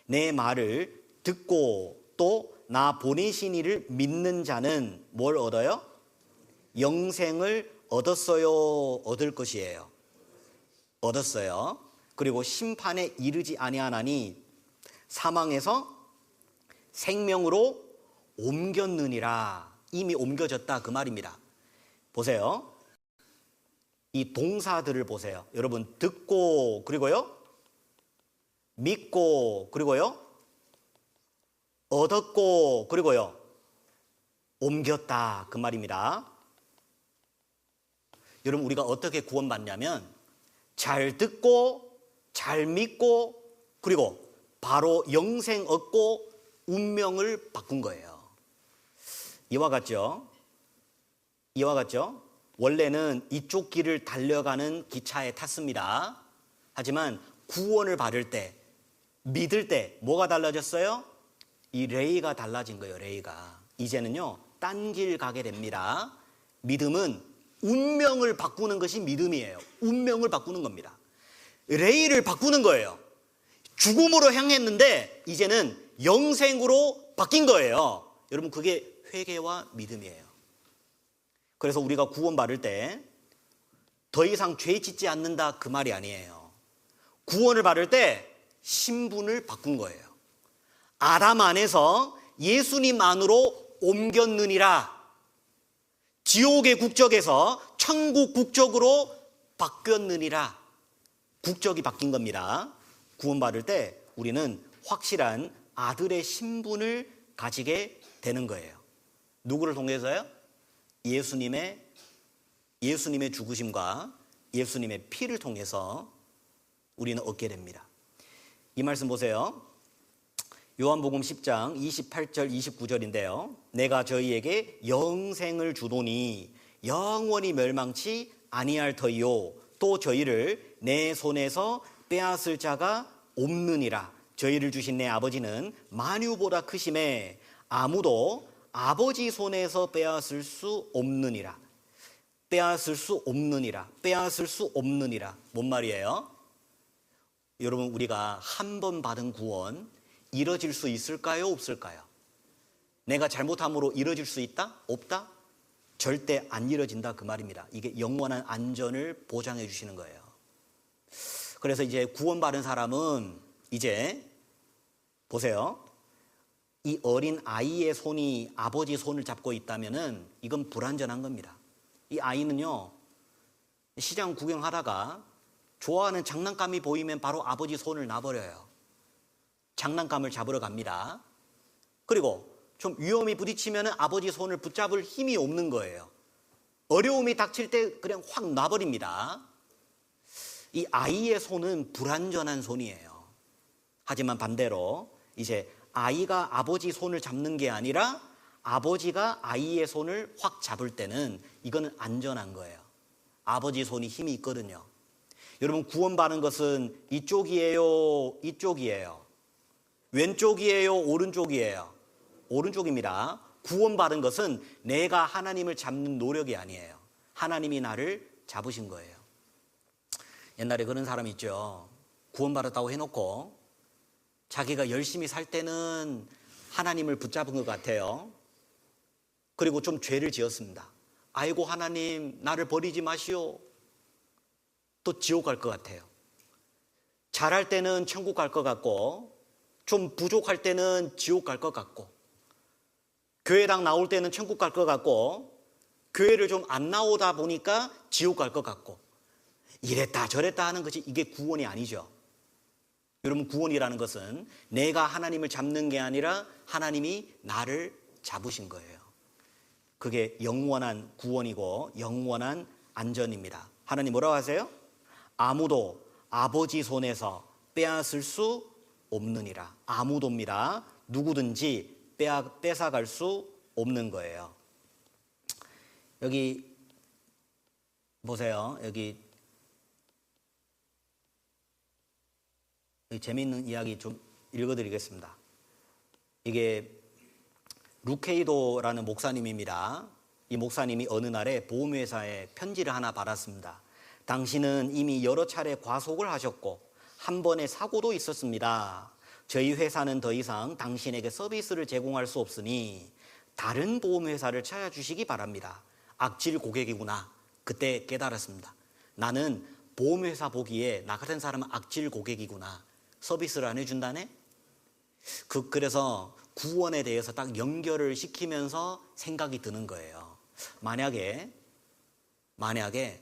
내 말을 듣고 또 나 보내신 이를 믿는 자는 뭘 얻어요? 영생을 얻었어요, 얻을 것이에요. 얻었어요. 그리고 심판에 이르지 아니하나니 사망에서 생명으로 옮겼느니라. 이미 옮겨졌다, 그 말입니다. 보세요. 이 동사들을 보세요. 여러분, 듣고, 그리고요, 믿고, 그리고요, 얻었고, 그리고요, 옮겼다, 그 말입니다. 여러분, 우리가 어떻게 구원받냐면 잘 듣고 잘 믿고 그리고 바로 영생 얻고 운명을 바꾼 거예요. 이와 같죠? 이와 같죠? 원래는 이쪽 길을 달려가는 기차에 탔습니다. 하지만 구원을 받을 때, 믿을 때 뭐가 달라졌어요? 이 레이가 달라진 거예요. 레이가. 이제는요, 딴 길 가게 됩니다. 믿음은 운명을 바꾸는 것이 믿음이에요. 운명을 바꾸는 겁니다. 레이를 바꾸는 거예요. 죽음으로 향했는데 이제는 영생으로 바뀐 거예요. 여러분, 그게 회개와 믿음이에요. 그래서 우리가 구원받을 때 더 이상 죄 짓지 않는다, 그 말이 아니에요. 구원을 받을 때 신분을 바꾼 거예요. 아담 안에서 예수님 안으로 옮겼느니라. 지옥의 국적에서 천국 국적으로 바뀌었느니라. 국적이 바뀐 겁니다. 구원받을 때 우리는 확실한 아들의 신분을 가지게 되는 거예요. 누구를 통해서요? 예수님의 죽으심과 예수님의 피를 통해서 우리는 얻게 됩니다. 이 말씀 보세요. 요한복음 10장 28절 29절인데요. 내가 저희에게 영생을 주노니 영원히 멸망치 아니할 터이요 또 저희를 내 손에서 빼앗을 자가 없느니라. 저희를 주신 내 아버지는 만유보다 크심에 아무도 아버지 손에서 빼앗을 수 없느니라. 빼앗을 수 없느니라. 빼앗을 수 없느니라. 뭔 말이에요? 여러분, 우리가 한 번 받은 구원 이뤄질 수 있을까요? 없을까요? 내가 잘못함으로 이뤄질 수 있다? 없다? 절대 안 이뤄진다 그 말입니다. 이게 영원한 안전을 보장해 주시는 거예요. 그래서 이제 구원받은 사람은 이제 보세요. 이 어린 아이의 손이 아버지 손을 잡고 있다면은 이건 불완전한 겁니다. 이 아이는요, 시장 구경하다가 좋아하는 장난감이 보이면 바로 아버지 손을 놔버려요. 장난감을 잡으러 갑니다. 그리고 좀 위험이 부딪히면 아버지 손을 붙잡을 힘이 없는 거예요. 어려움이 닥칠 때 그냥 확 놔버립니다. 이 아이의 손은 불완전한 손이에요. 하지만 반대로 이제 아이가 아버지 손을 잡는 게 아니라 아버지가 아이의 손을 확 잡을 때는 이거는 안전한 거예요. 아버지 손이 힘이 있거든요. 여러분, 구원받는 것은 이쪽이에요, 이쪽이에요? 왼쪽이에요, 오른쪽이에요? 오른쪽입니다. 구원받은 것은 내가 하나님을 잡는 노력이 아니에요. 하나님이 나를 잡으신 거예요. 옛날에 그런 사람 있죠. 구원받았다고 해놓고 자기가 열심히 살 때는 하나님을 붙잡은 것 같아요. 그리고 좀 죄를 지었습니다. 아이고 하나님 나를 버리지 마시오. 또 지옥 갈 것 같아요. 잘할 때는 천국 갈 것 같고 좀 부족할 때는 지옥 갈 것 같고 교회당 나올 때는 천국 갈 것 같고 교회를 좀 안 나오다 보니까 지옥 갈 것 같고 이랬다 저랬다 하는 것이 이게 구원이 아니죠. 여러분, 구원이라는 것은 내가 하나님을 잡는 게 아니라 하나님이 나를 잡으신 거예요. 그게 영원한 구원이고 영원한 안전입니다. 하나님 뭐라고 하세요? 아무도 아버지 손에서 빼앗을 수 없느니라. 아무도입니다. 누구든지 뺏어갈 수 없는 거예요. 여기 보세요. 여기 재미있는 이야기 좀 읽어드리겠습니다. 이게 루케이도라는 목사님입니다. 이 목사님이 어느 날에 보험회사에 편지를 하나 받았습니다. 당신은 이미 여러 차례 과속을 하셨고 한 번의 사고도 있었습니다. 저희 회사는 더 이상 당신에게 서비스를 제공할 수 없으니 다른 보험회사를 찾아주시기 바랍니다. 악질 고객이구나. 그때 깨달았습니다. 나는 보험회사 보기에 나 같은 사람은 악질 고객이구나. 서비스를 안 해준다네? 그래서 구원에 대해서 딱 연결을 시키면서 생각이 드는 거예요. 만약에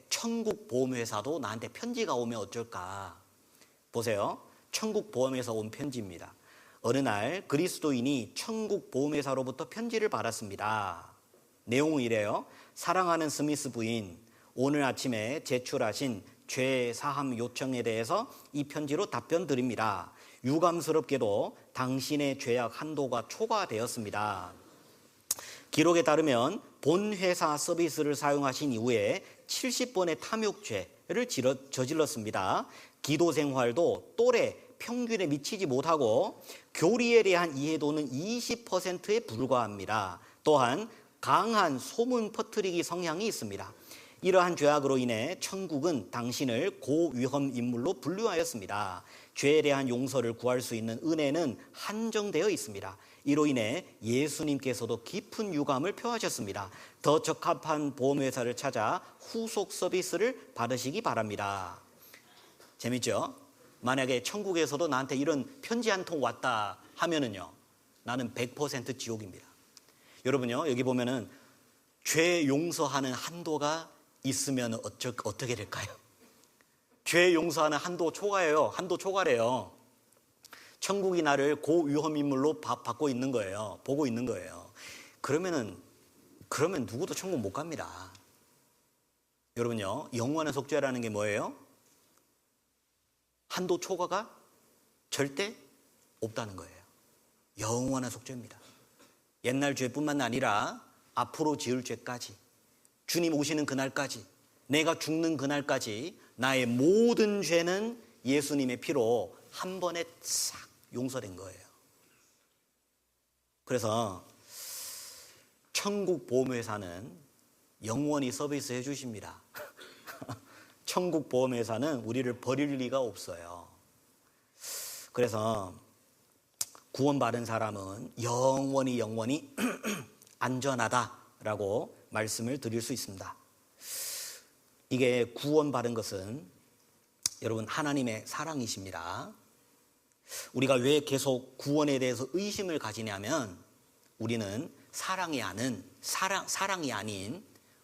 천국 보험회사도 나한테 편지가 오면 어쩔까? 보세요. 천국 보험회사 온 편지입니다. 어느 날 그리스도인이 천국 보험회사로부터 편지를 받았습니다. 내용은 이래요. 사랑하는 스미스 부인, 오늘 아침에 제출하신 죄 사함 요청에 대해서 이 편지로 답변 드립니다. 유감스럽게도 당신의 죄악 한도가 초과되었습니다. 기록에 따르면 본 회사 서비스를 사용하신 이후에 70번의 탐욕죄를 저질렀습니다. 기도 생활도 또래 평균에 미치지 못하고 교리에 대한 이해도는 20%에 불과합니다. 또한 강한 소문 퍼뜨리기 성향이 있습니다. 이러한 죄악으로 인해 천국은 당신을 고위험 인물로 분류하였습니다. 죄에 대한 용서를 구할 수 있는 은혜는 한정되어 있습니다. 이로 인해 예수님께서도 깊은 유감을 표하셨습니다. 더 적합한 보험회사를 찾아 후속 서비스를 받으시기 바랍니다. 재밌죠? 만약에 천국에서도 나한테 이런 편지 한 통 왔다 하면은요, 나는 100% 지옥입니다. 여러분요, 여기 보면은 죄 용서하는 한도가 있으면 어떻게 될까요? 죄 용서하는 한도 초과예요. 한도 초과래요. 천국이 나를 고위험 인물로 받고 있는 거예요. 보고 있는 거예요. 그러면은 그러면 누구도 천국 못 갑니다. 여러분요, 영원한 속죄라는 게 뭐예요? 한도 초과가 절대 없다는 거예요. 영원한 속죄입니다. 옛날 죄뿐만 아니라 앞으로 지을 죄까지, 주님 오시는 그날까지, 내가 죽는 그날까지 나의 모든 죄는 예수님의 피로 한 번에 싹 용서된 거예요. 그래서 천국 보험회사는 영원히 서비스 해주십니다. 천국 보험회사는 우리를 버릴 리가 없어요. 그래서 구원받은 사람은 영원히 안전하다라고 말씀을 드릴 수 있습니다. 이게 구원받은 것은 여러분 하나님의 사랑이십니다. 우리가 왜 계속 구원에 대해서 의심을 가지냐면 우리는 사랑이 아닌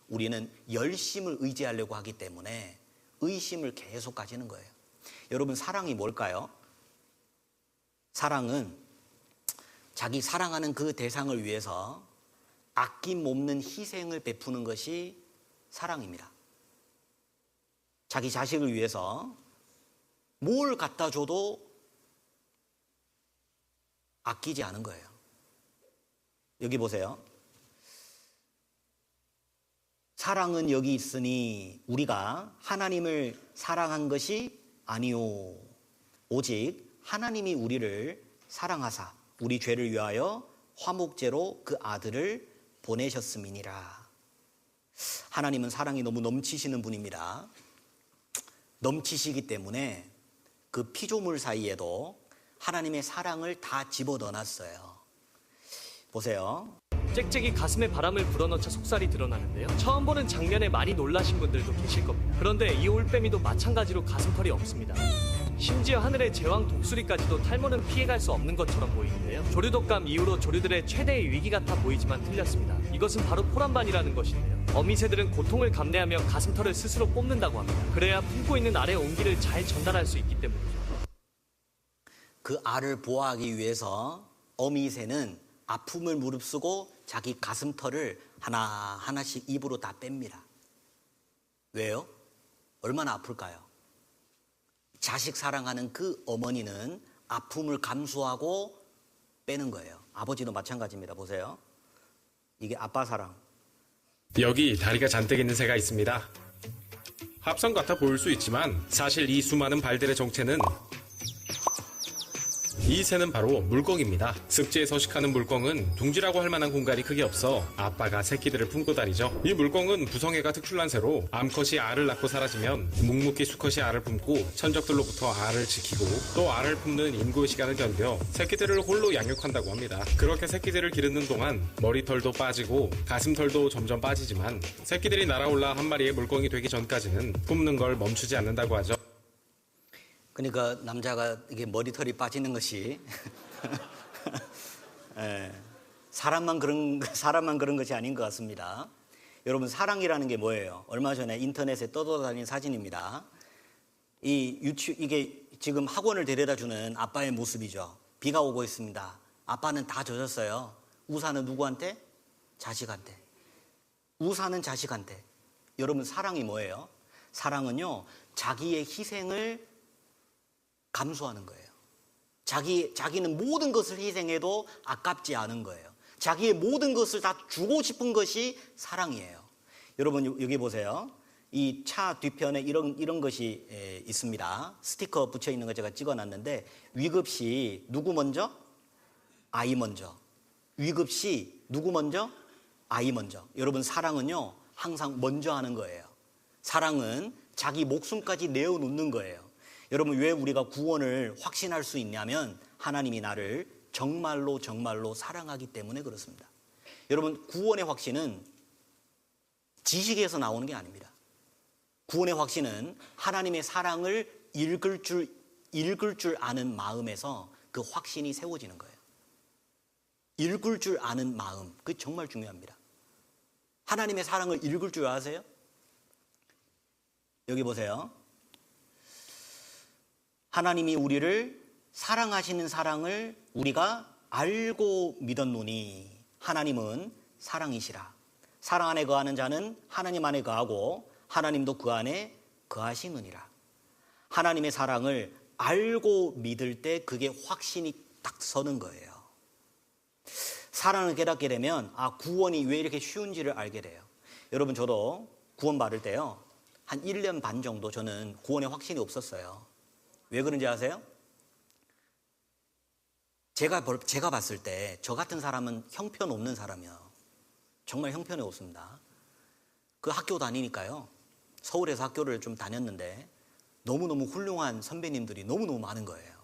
우리는 열심을 의지하려고 하기 때문에 의심을 계속 가지는 거예요. 여러분 사랑이 뭘까요? 사랑은 자기 사랑하는 그 대상을 위해서 아낌없는 희생을 베푸는 것이 사랑입니다. 자기 자식을 위해서 뭘 갖다 줘도 아끼지 않은 거예요. 여기 보세요. 사랑은 여기 있으니 우리가 하나님을 사랑한 것이 아니요 오직 하나님이 우리를 사랑하사 우리 죄를 위하여 화목제로 그 아들을 보내셨음이니라. 하나님은 사랑이 너무 넘치시는 분입니다. 넘치시기 때문에 그 피조물 사이에도 하나님의 사랑을 다 집어넣어놨어요. 보세요. 짹짹이 가슴에 바람을 불어넣자 속살이 드러나는데요. 처음 보는 장면에 많이 놀라신 분들도 계실 겁니다. 그런데 이 올빼미도 마찬가지로 가슴털이 없습니다. 심지어 하늘의 제왕 독수리까지도 탈모는 피해갈 수 없는 것처럼 보이는데요. 조류독감 이후로 조류들의 최대의 위기 같아 보이지만 틀렸습니다. 이것은 바로 포란반이라는 것인데요. 어미새들은 고통을 감내하며 가슴털을 스스로 뽑는다고 합니다. 그래야 품고 있는 알의 온기를 잘 전달할 수 있기 때문이죠. 그 알을 보호하기 위해서 어미새는 아픔을 무릅쓰고 자기 가슴털을 하나씩 입으로 다 뺍니다. 왜요? 얼마나 아플까요? 자식 사랑하는 그 어머니는 아픔을 감수하고 빼는 거예요. 아버지도 마찬가지입니다. 보세요. 이게 아빠 사랑. 여기 다리가 잔뜩 있는 새가 있습니다. 합성 같아 보일 수 있지만 사실 이 수많은 발들의 정체는 이 새는 바로 물컹입니다. 습지에 서식하는 물컹은 둥지라고 할 만한 공간이 크게 없어 아빠가 새끼들을 품고 다니죠. 이 물컹은 부성애가 특출난 새로 암컷이 알을 낳고 사라지면 묵묵히 수컷이 알을 품고 천적들로부터 알을 지키고 또 알을 품는 인고의 시간을 견뎌 새끼들을 홀로 양육한다고 합니다. 그렇게 새끼들을 기르는 동안 머리털도 빠지고 가슴털도 점점 빠지지만 새끼들이 날아올라 한 마리의 물컹이 되기 전까지는 품는 걸 멈추지 않는다고 하죠. 그러니까 남자가 이게 머리털이 빠지는 것이 사람만 그런 것이 아닌 것 같습니다. 여러분 사랑이라는 게 뭐예요? 얼마 전에 인터넷에 떠돌아다닌 사진입니다. 이게 지금 학원을 데려다주는 아빠의 모습이죠. 비가 오고 있습니다. 아빠는 다 젖었어요. 우산은 누구한테? 자식한테. 우산은 자식한테. 여러분 사랑이 뭐예요? 사랑은요 자기의 희생을 감수하는 거예요. 자기는 모든 것을 희생해도 아깝지 않은 거예요. 자기의 모든 것을 다 주고 싶은 것이 사랑이에요. 여러분 여기 보세요. 이 차 뒤편에 이런 것이 있습니다. 스티커 붙여 있는 거 제가 찍어놨는데 위급시 누구 먼저? 아이 먼저. 위급시 누구 먼저? 아이 먼저. 여러분 사랑은요 항상 먼저 하는 거예요. 사랑은 자기 목숨까지 내어놓는 거예요. 여러분 왜 우리가 구원을 확신할 수 있냐면 하나님이 나를 정말로 사랑하기 때문에 그렇습니다. 여러분 구원의 확신은 지식에서 나오는 게 아닙니다. 구원의 확신은 하나님의 사랑을 읽을 줄 아는 마음에서 그 확신이 세워지는 거예요. 읽을 줄 아는 마음, 그게 정말 중요합니다. 하나님의 사랑을 읽을 줄 아세요? 여기 보세요. 하나님이 우리를 사랑하시는 사랑을 우리가 알고 믿었노니 하나님은 사랑이시라. 사랑 안에 거하는 자는 하나님 안에 거하고 하나님도 그 안에 거하시느니라. 하나님의 사랑을 알고 믿을 때 그게 확신이 딱 서는 거예요. 사랑을 깨닫게 되면 구원이 왜 이렇게 쉬운지를 알게 돼요. 여러분, 저도 구원 받을 때요, 한 1년 반 정도 저는 구원에 확신이 없었어요. 왜 그런지 아세요? 제가 봤을 때 저 같은 사람은 형편없는 사람이요. 정말 형편이 없습니다. 그 학교 다니니까요, 서울에서 학교를 좀 다녔는데 너무너무 훌륭한 선배님들이 너무너무 많은 거예요.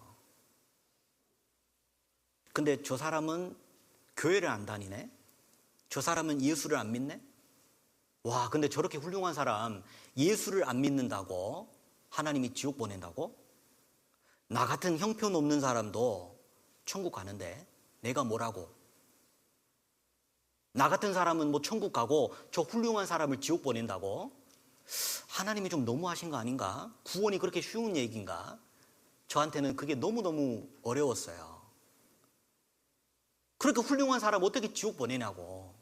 근데 저 사람은 교회를 안 다니네? 저 사람은 예수를 안 믿네? 와, 근데 저렇게 훌륭한 사람 예수를 안 믿는다고 하나님이 지옥 보낸다고? 나 같은 형편없는 사람도 천국 가는데 내가 뭐라고? 나 같은 사람은 뭐 천국 가고 저 훌륭한 사람을 지옥 보낸다고? 하나님이 좀 너무하신 거 아닌가? 구원이 그렇게 쉬운 얘기인가? 저한테는 그게 너무너무 어려웠어요. 그렇게 훌륭한 사람 어떻게 지옥 보내냐고.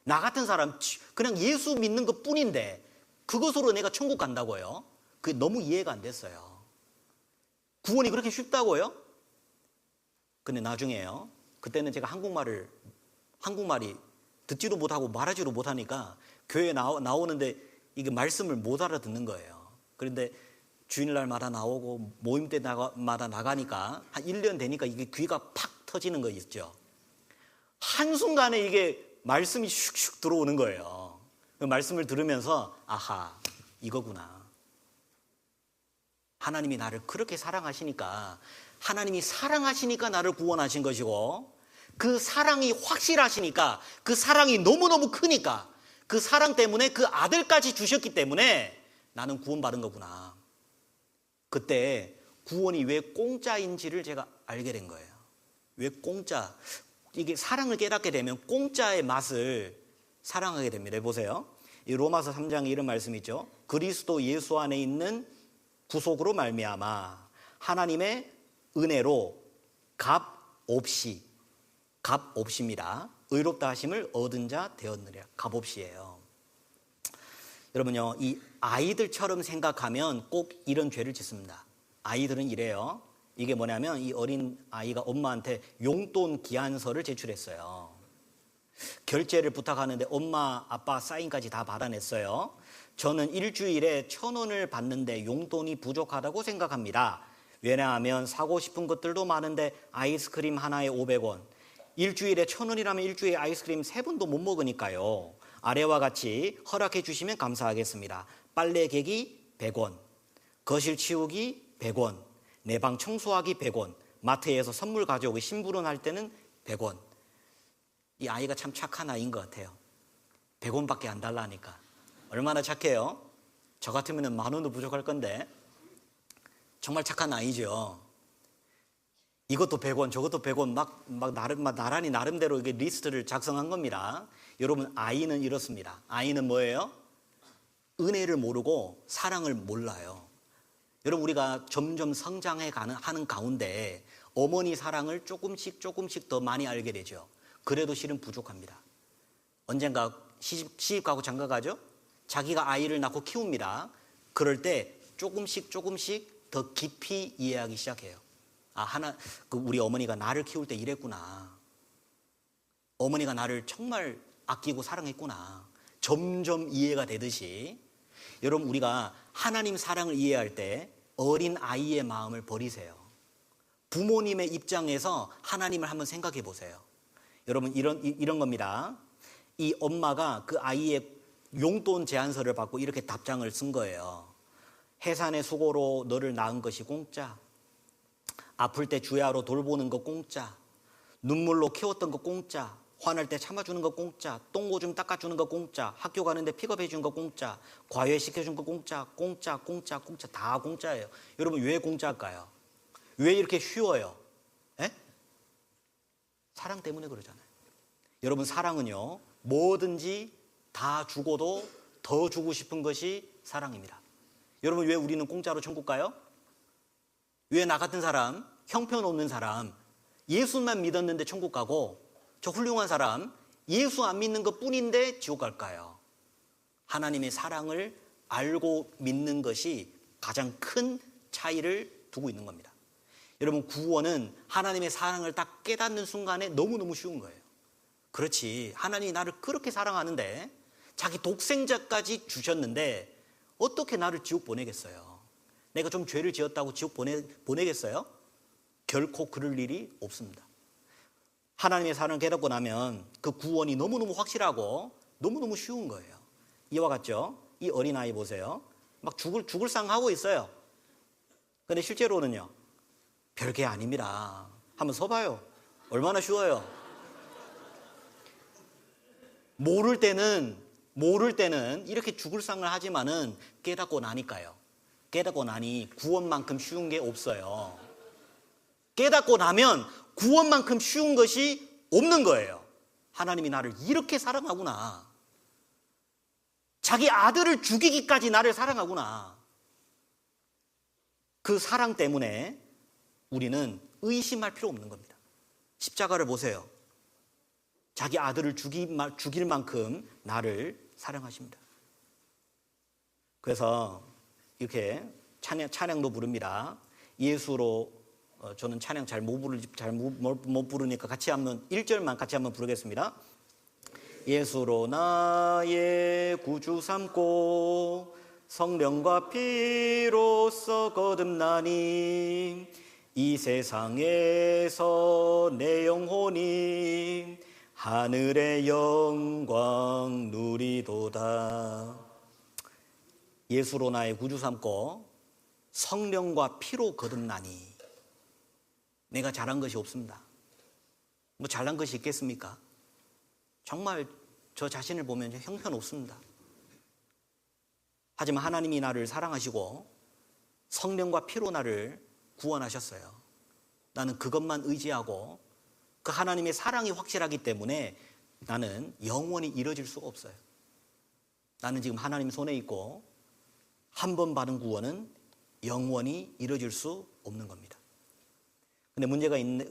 나 같은 사람 그냥 예수 믿는 것 뿐인데 그것으로 내가 천국 간다고요? 그게 너무 이해가 안 됐어요. 구원이 그렇게 쉽다고요? 근데 나중에요, 그때는 제가 한국말이 듣지도 못하고 말하지도 못하니까 교회에 나오는데 이게 말씀을 못 알아듣는 거예요. 그런데 주일날마다 나오고 모임 때마다 나가니까 한 1년 되니까 이게 귀가 팍 터지는 거 있죠. 한순간에 이게 말씀이 슉슉 들어오는 거예요. 그 말씀을 들으면서 아하, 이거구나. 하나님이 나를 그렇게 사랑하시니까, 하나님이 사랑하시니까 나를 구원하신 것이고, 그 사랑이 확실하시니까, 그 사랑이 너무너무 크니까, 그 사랑 때문에 그 아들까지 주셨기 때문에 나는 구원받은 거구나. 그때 구원이 왜 공짜인지를 제가 알게 된 거예요. 왜 공짜? 이게 사랑을 깨닫게 되면 공짜의 맛을 사랑하게 됩니다. 보세요. 이 로마서 3장에 이런 말씀이 있죠. 그리스도 예수 안에 있는 구속으로 말미암아 하나님의 은혜로 값 없이입니다. 의롭다 하심을 얻은 자 되었느니라. 값 없이예요. 여러분요, 이 아이들처럼 생각하면 꼭 이런 죄를 짓습니다. 아이들은 이래요. 이게 뭐냐면 이 어린 아이가 엄마한테 용돈 기한서를 제출했어요. 결제를 부탁하는데 엄마, 아빠 사인까지 다 받아냈어요. 저는 일주일에 1,000원을 받는데 용돈이 부족하다고 생각합니다. 왜냐하면 사고 싶은 것들도 많은데 아이스크림 하나에 500원. 일주일에 1,000원이라면 일주일에 아이스크림 3번도 못 먹으니까요. 아래와 같이 허락해 주시면 감사하겠습니다. 빨래 개기 100원, 거실 치우기 100원, 내 방 청소하기 100원, 마트에서 선물 가져오기 심부름 할 때는 100원. 이 아이가 참 착한 아이인 것 같아요. 100원밖에 안 달라니까. 얼마나 착해요? 저 같으면 10,000원도 부족할 건데. 정말 착한 아이죠. 이것도 100원, 저것도 100원, 나란히 나름대로 이게 리스트를 작성한 겁니다. 여러분, 아이는 이렇습니다. 아이는 뭐예요? 은혜를 모르고 사랑을 몰라요. 여러분, 우리가 점점 하는 가운데 어머니 사랑을 조금씩 더 많이 알게 되죠. 그래도 실은 부족합니다. 언젠가 시집 가고 장가 가죠? 자기가 아이를 낳고 키웁니다. 그럴 때 조금씩 더 깊이 이해하기 시작해요. 우리 어머니가 나를 키울 때 이랬구나. 어머니가 나를 정말 아끼고 사랑했구나. 점점 이해가 되듯이, 여러분, 우리가 하나님 사랑을 이해할 때 어린 아이의 마음을 버리세요. 부모님의 입장에서 하나님을 한번 생각해 보세요. 여러분, 이런 겁니다. 이 엄마가 그 아이의 용돈 제안서를 받고 이렇게 답장을 쓴 거예요. 해산의 수고로 너를 낳은 것이 공짜. 아플 때 주야로 돌보는 거 공짜. 눈물로 키웠던 거 공짜. 화날 때 참아주는 거 공짜. 똥오줌 닦아주는 거 공짜. 학교 가는데 픽업해 주는 거 공짜. 과외시켜준 거 공짜. 공짜 다 공짜예요. 여러분, 왜 공짜일까요? 왜 이렇게 쉬워요? 사랑 때문에 그러잖아요. 여러분, 사랑은요, 뭐든지 다 주고도 더 주고 싶은 것이 사랑입니다. 여러분, 왜 우리는 공짜로 천국 가요? 왜 나 같은 사람, 형편없는 사람, 예수만 믿었는데 천국 가고, 저 훌륭한 사람, 예수 안 믿는 것 뿐인데 지옥 갈까요? 하나님의 사랑을 알고 믿는 것이 가장 큰 차이를 두고 있는 겁니다. 여러분, 구원은 하나님의 사랑을 딱 깨닫는 순간에 너무너무 쉬운 거예요. 그렇지, 하나님이 나를 그렇게 사랑하는데 자기 독생자까지 주셨는데 어떻게 나를 지옥 보내겠어요? 내가 좀 죄를 지었다고 지옥 보내겠어요? 결코 그럴 일이 없습니다. 하나님의 사랑을 깨닫고 나면 그 구원이 너무너무 확실하고 너무너무 쉬운 거예요. 이와 같죠? 이 어린아이 보세요. 막 죽을 상하고 있어요. 근데 실제로는요, 별게 아닙니다. 한번 서봐요. 얼마나 쉬워요. 모를 때는 이렇게 죽을 상을 하지만은 깨닫고 나니까요. 깨닫고 나니 구원만큼 쉬운 게 없어요. 깨닫고 나면 구원만큼 쉬운 것이 없는 거예요. 하나님이 나를 이렇게 사랑하구나. 자기 아들을 죽이기까지 나를 사랑하구나. 그 사랑 때문에 우리는 의심할 필요 없는 겁니다. 십자가를 보세요. 자기 아들을 죽일 만큼 나를 사랑하십니다. 그래서 이렇게 찬양도 부릅니다. 예수로 저는 찬양 잘 못 부르니까 같이 한번 1절만 같이 한번 부르겠습니다. 예수로 나의 구주 삼고 성령과 피로써 거듭나니 이 세상에서 내 영혼이 하늘의 영광 누리도다. 예수로 나의 구주 삼고 성령과 피로 거듭나니. 내가 잘한 것이 없습니다. 뭐 잘난 것이 있겠습니까? 정말 저 자신을 보면 형편없습니다. 하지만 하나님이 나를 사랑하시고 성령과 피로 나를 구원하셨어요. 나는 그것만 의지하고 그 하나님의 사랑이 확실하기 때문에 나는 영원히 이뤄질 수가 없어요. 나는 지금 하나님 손에 있고 한 번 받은 구원은 영원히 이뤄질 수 없는 겁니다. 근데 문제가 있네.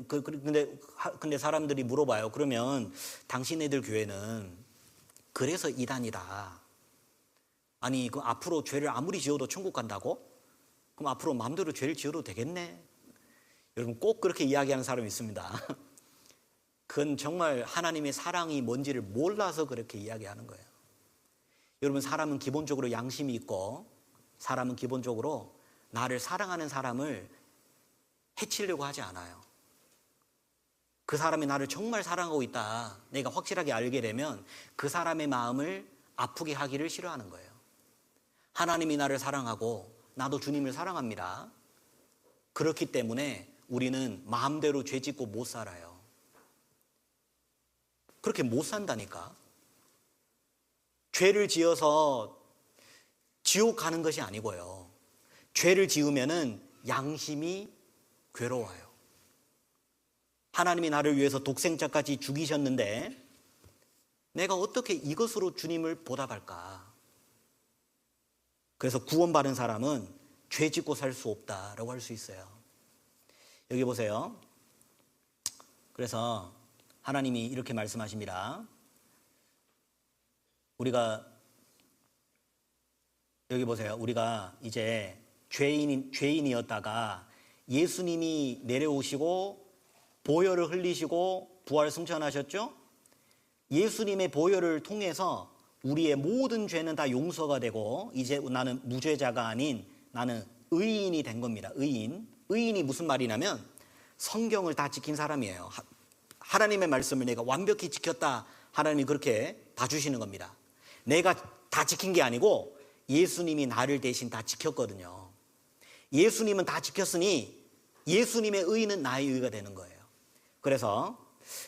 근데 사람들이 물어봐요. 그러면 당신네들 교회는 그래서 이단이다. 아니, 그 앞으로 죄를 아무리 지어도 천국 간다고? 그럼 앞으로 마음대로 죄를 지어도 되겠네? 여러분, 꼭 그렇게 이야기하는 사람이 있습니다. 그건 정말 하나님의 사랑이 뭔지를 몰라서 그렇게 이야기하는 거예요. 여러분, 사람은 기본적으로 양심이 있고 사람은 기본적으로 나를 사랑하는 사람을 해치려고 하지 않아요. 그 사람이 나를 정말 사랑하고 있다, 내가 확실하게 알게 되면 그 사람의 마음을 아프게 하기를 싫어하는 거예요. 하나님이 나를 사랑하고 나도 주님을 사랑합니다. 그렇기 때문에 우리는 마음대로 죄 짓고 못 살아요. 그렇게 못 산다니까. 죄를 지어서 지옥 가는 것이 아니고요. 죄를 지으면은 양심이 괴로워요. 하나님이 나를 위해서 독생자까지 죽이셨는데 내가 어떻게 이것으로 주님을 보답할까? 그래서 구원받은 사람은 죄 짓고 살 수 없다라고 할 수 있어요. 여기 보세요. 그래서 하나님이 이렇게 말씀하십니다. 여기 보세요. 우리가 이제 죄인이었다가 예수님이 내려오시고 보혈을 흘리시고 부활 승천하셨죠? 예수님의 보혈을 통해서 우리의 모든 죄는 다 용서가 되고 이제 나는 무죄자가 아닌 나는 의인이 된 겁니다. 의인이 무슨 말이냐면 성경을 다 지킨 사람이에요. 하나님의 말씀을 내가 완벽히 지켰다. 하나님이 그렇게 봐주시는 겁니다. 내가 다 지킨 게 아니고 예수님이 나를 대신 다 지켰거든요. 예수님은 다 지켰으니 예수님의 의는 나의 의가 되는 거예요. 그래서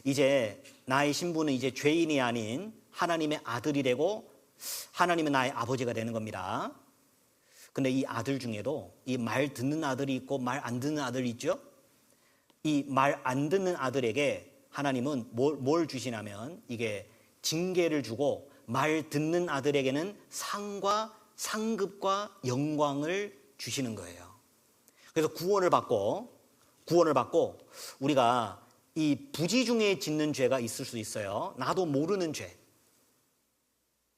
이제 나의 신분은 이제 죄인이 아닌 하나님의 아들이 되고 하나님은 나의 아버지가 되는 겁니다. 근데 이 아들 중에도 이 말 듣는 아들이 있고 말 안 듣는 아들이 있죠. 이 말 안 듣는 아들에게 하나님은 뭘 주시냐면 이게 징계를 주고 말 듣는 아들에게는 상과 상급과 영광을 주시는 거예요. 그래서 구원을 받고 우리가 이 부지 중에 짓는 죄가 있을 수 있어요. 나도 모르는 죄.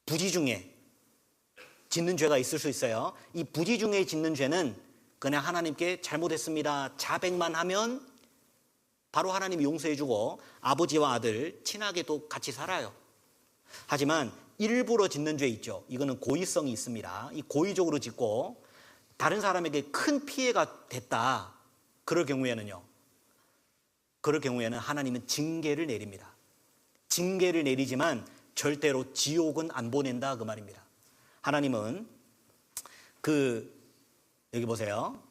부지 중에 짓는 죄가 있을 수 있어요. 이 부지 중에 짓는 죄는 그냥 하나님께 잘못했습니다. 자백만 하면 바로 하나님이 용서해주고 아버지와 아들 친하게 또 같이 살아요. 하지만 일부러 짓는 죄 있죠. 이거는 고의성이 있습니다. 이 고의적으로 짓고 다른 사람에게 큰 피해가 됐다. 그럴 경우에는 하나님은 징계를 내립니다. 징계를 내리지만 절대로 지옥은 안 보낸다 그 말입니다. 하나님은 여기 보세요.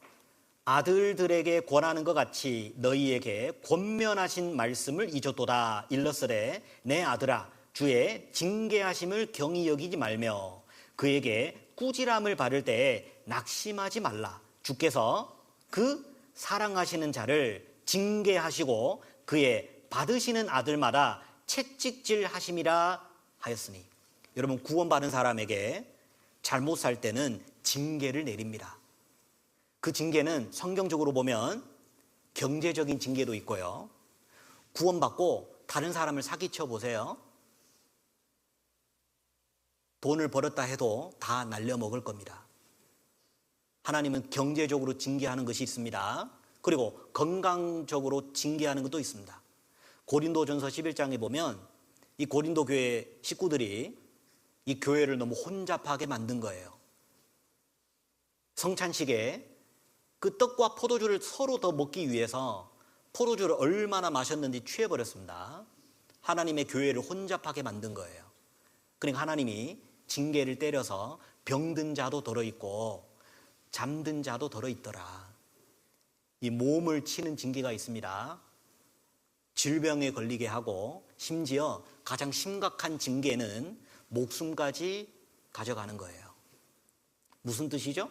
아들들에게 권하는 것 같이 너희에게 권면하신 말씀을 잊었도다. 일러스되 내 아들아 주의 징계하심을 경히 여기지 말며 그에게 꾸지람을 받을 때에 낙심하지 말라. 주께서 그 사랑하시는 자를 징계하시고 그의 받으시는 아들마다 채찍질 하심이라 하였으니. 여러분, 구원받은 사람에게 잘못 살 때는 징계를 내립니다. 그 징계는 성경적으로 보면 경제적인 징계도 있고요. 구원받고 다른 사람을 사기쳐 보세요. 돈을 벌었다 해도 다 날려먹을 겁니다. 하나님은 경제적으로 징계하는 것이 있습니다. 그리고 건강적으로 징계하는 것도 있습니다. 고린도전서 11장에 보면 이 고린도 교회 식구들이 이 교회를 너무 혼잡하게 만든 거예요. 성찬식에 그 떡과 포도주를 서로 더 먹기 위해서 포도주를 얼마나 마셨는지 취해버렸습니다. 하나님의 교회를 혼잡하게 만든 거예요. 그러니까 하나님이 징계를 때려서 병든 자도 들어있고 잠든 자도 들어있더라. 이 몸을 치는 징계가 있습니다. 질병에 걸리게 하고 심지어 가장 심각한 징계는 목숨까지 가져가는 거예요. 무슨 뜻이죠?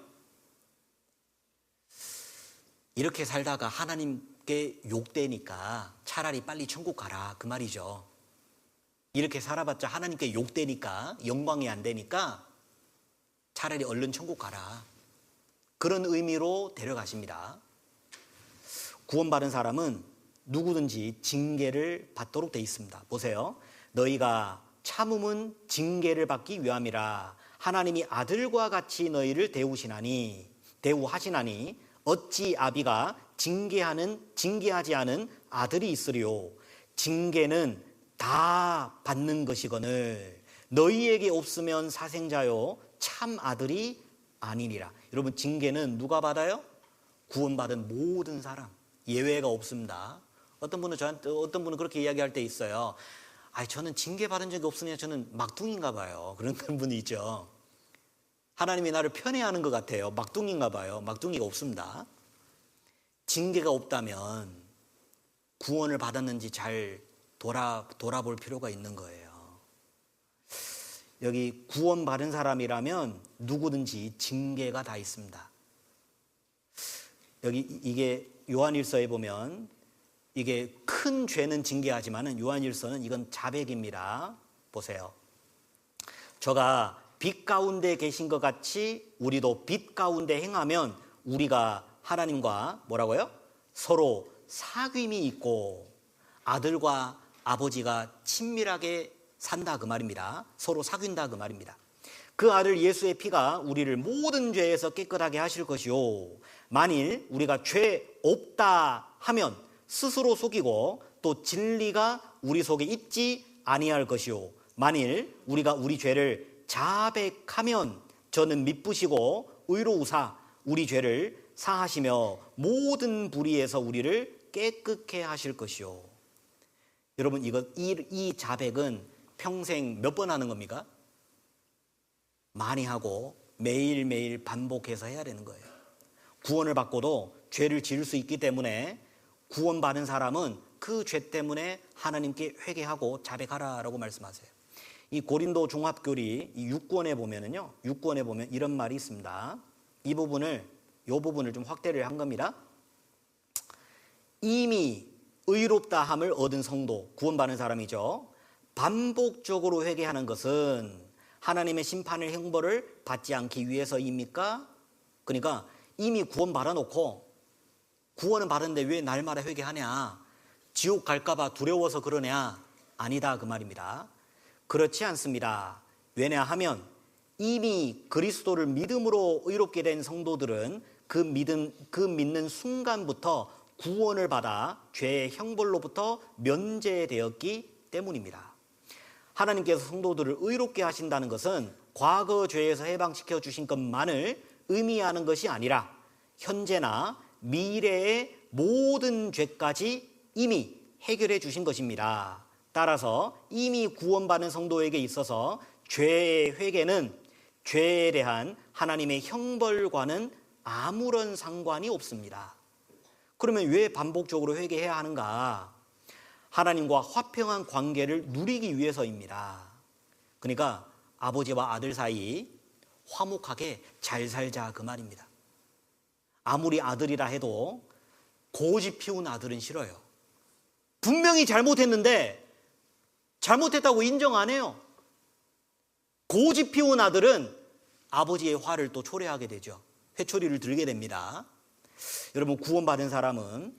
이렇게 살다가 하나님께 욕되니까 차라리 빨리 천국 가라 그 말이죠. 이렇게 살아봤자 하나님께 욕되니까 영광이 안 되니까 차라리 얼른 천국 가라. 그런 의미로 데려가십니다. 구원받은 사람은 누구든지 징계를 받도록 돼 있습니다. 보세요. 너희가 참음은 징계를 받기 위함이라. 하나님이 아들과 같이 너희를 대우하시나니 어찌 아비가 징계하지 않은 아들이 있으리요. 징계는 다 받는 것이거늘 너희에게 없으면 사생자요 참 아들이 아니니라. 여러분, 징계는 누가 받아요? 구원받은 모든 사람, 예외가 없습니다. 어떤 분은 그렇게 이야기할 때 있어요. 저는 징계 받은 적이 없으니 저는 막둥이인가 봐요. 그런 분이 있죠. 하나님이 나를 편애하는 것 같아요. 막둥이인가 봐요. 막둥이가 없습니다. 징계가 없다면 구원을 받았는지 잘 돌아볼 필요가 있는 거예요. 여기 구원받은 사람이라면 누구든지 징계가 다 있습니다. 여기 이게 요한일서에 보면 이게 큰 죄는 징계하지만은 요한일서는 이건 자백입니다. 보세요. 저가 빛 가운데 계신 것 같이 우리도 빛 가운데 행하면 우리가 하나님과 뭐라고요? 서로 사귐이 있고 아들과 아버지가 친밀하게 산다 그 말입니다. 서로 사귄다 그 말입니다. 그 아들 예수의 피가 우리를 모든 죄에서 깨끗하게 하실 것이요. 만일 우리가 죄 없다 하면 스스로 속이고 또 진리가 우리 속에 있지 아니할 것이요. 만일 우리가 우리 죄를 자백하면 저는 미쁘시고 의로우사 우리 죄를 사하시며 모든 불의에서 우리를 깨끗게 하실 것이요. 여러분, 이 자백은 평생 몇 번 하는 겁니까? 많이 하고 매일매일 반복해서 해야 되는 거예요. 구원을 받고도 죄를 지을 수 있기 때문에 구원받은 사람은 그 죄 때문에 하나님께 회개하고 자백하라라고 말씀하세요. 이 고린도 종합교리 6권에 보면 이런 말이 있습니다. 이 부분을 좀 확대를 한 겁니다. 이미 의롭다 함을 얻은 성도, 구원받은 사람이죠. 반복적으로 회개하는 것은 하나님의 심판의 형벌을 받지 않기 위해서입니까? 그러니까 이미 구원 받아놓고 구원은 받았는데 왜 날마다 회개하냐? 지옥 갈까봐 두려워서 그러냐? 아니다 그 말입니다. 그렇지 않습니다. 왜냐하면 이미 그리스도를 믿음으로 의롭게 된 성도들은 그 믿는 순간부터 구원을 받아 죄의 형벌로부터 면제되었기 때문입니다. 하나님께서 성도들을 의롭게 하신다는 것은 과거 죄에서 해방시켜 주신 것만을 의미하는 것이 아니라 현재나 미래의 모든 죄까지 이미 해결해 주신 것입니다. 따라서 이미 구원받은 성도에게 있어서 죄의 회개는 죄에 대한 하나님의 형벌과는 아무런 상관이 없습니다. 그러면 왜 반복적으로 회개해야 하는가? 하나님과 화평한 관계를 누리기 위해서입니다. 그러니까 아버지와 아들 사이 화목하게 잘 살자 그 말입니다. 아무리 아들이라 해도 고집 피운 아들은 싫어요. 분명히 잘못했는데 잘못했다고 인정 안 해요. 고집 피운 아들은 아버지의 화를 또 초래하게 되죠. 회초리를 들게 됩니다. 여러분, 구원받은 사람은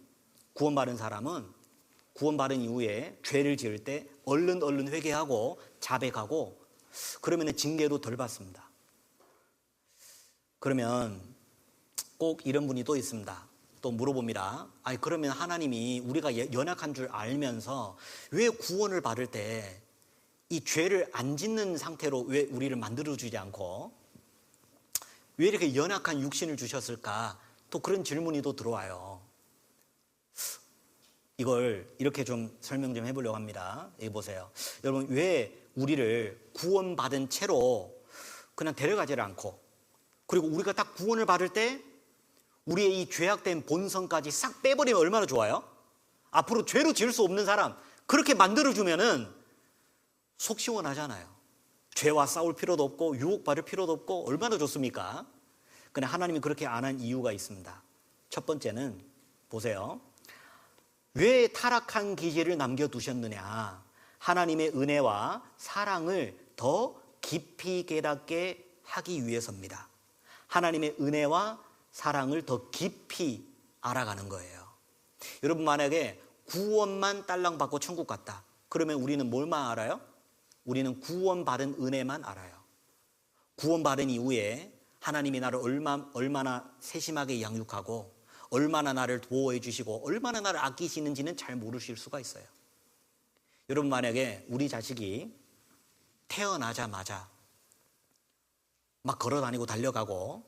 구원받은 이후에 죄를 지을 때 얼른 회개하고 자백하고 그러면 징계도 덜 받습니다. 그러면 꼭 이런 분이 또 있습니다. 또 물어봅니다. 아니 그러면 하나님이 우리가 연약한 줄 알면서 왜 구원을 받을 때 이 죄를 안 짓는 상태로 왜 우리를 만들어주지 않고 왜 이렇게 연약한 육신을 주셨을까? 또 그런 질문이 또 들어와요. 이걸 이렇게 좀 설명 좀 해보려고 합니다. 여기 보세요. 여러분, 왜 우리를 구원받은 채로 그냥 데려가지를 않고 그리고 우리가 딱 구원을 받을 때 우리의 이 죄악된 본성까지 싹 빼버리면 얼마나 좋아요? 앞으로 죄로 지을 수 없는 사람 그렇게 만들어주면은 속 시원하잖아요. 죄와 싸울 필요도 없고 유혹받을 필요도 없고 얼마나 좋습니까? 근데 하나님이 그렇게 안 한 이유가 있습니다. 첫 번째는 보세요. 왜 타락한 기질을 남겨두셨느냐? 하나님의 은혜와 사랑을 더 깊이 깨닫게 하기 위해서입니다. 하나님의 은혜와 사랑을 더 깊이 알아가는 거예요. 여러분, 만약에 구원만 딸랑 받고 천국 갔다. 그러면 우리는 뭘만 알아요? 우리는 구원받은 은혜만 알아요. 구원받은 이후에 하나님이 나를 얼마나 세심하게 양육하고 얼마나 나를 보호해 주시고 얼마나 나를 아끼시는지는 잘 모르실 수가 있어요. 여러분, 만약에 우리 자식이 태어나자마자 막 걸어다니고 달려가고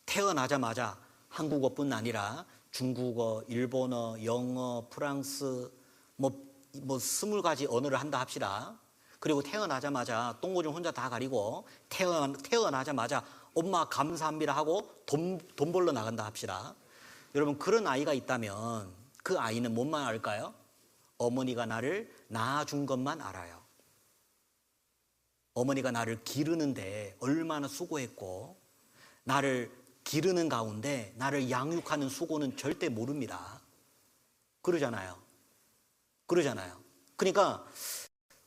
태어나자마자 한국어뿐 아니라 중국어, 일본어, 영어, 프랑스 뭐 20가지 언어를 한다 합시다. 그리고 태어나자마자 똥오줌 혼자 다 가리고 태어나자마자 엄마 감사합니다 하고 돈 벌러 나간다 합시다. 여러분, 그런 아이가 있다면 그 아이는 뭔만 알까요? 어머니가 나를 낳아준 것만 알아요. 어머니가 나를 기르는데 얼마나 수고했고 나를 기르는 가운데 나를 양육하는 수고는 절대 모릅니다. 그러잖아요. 그러니까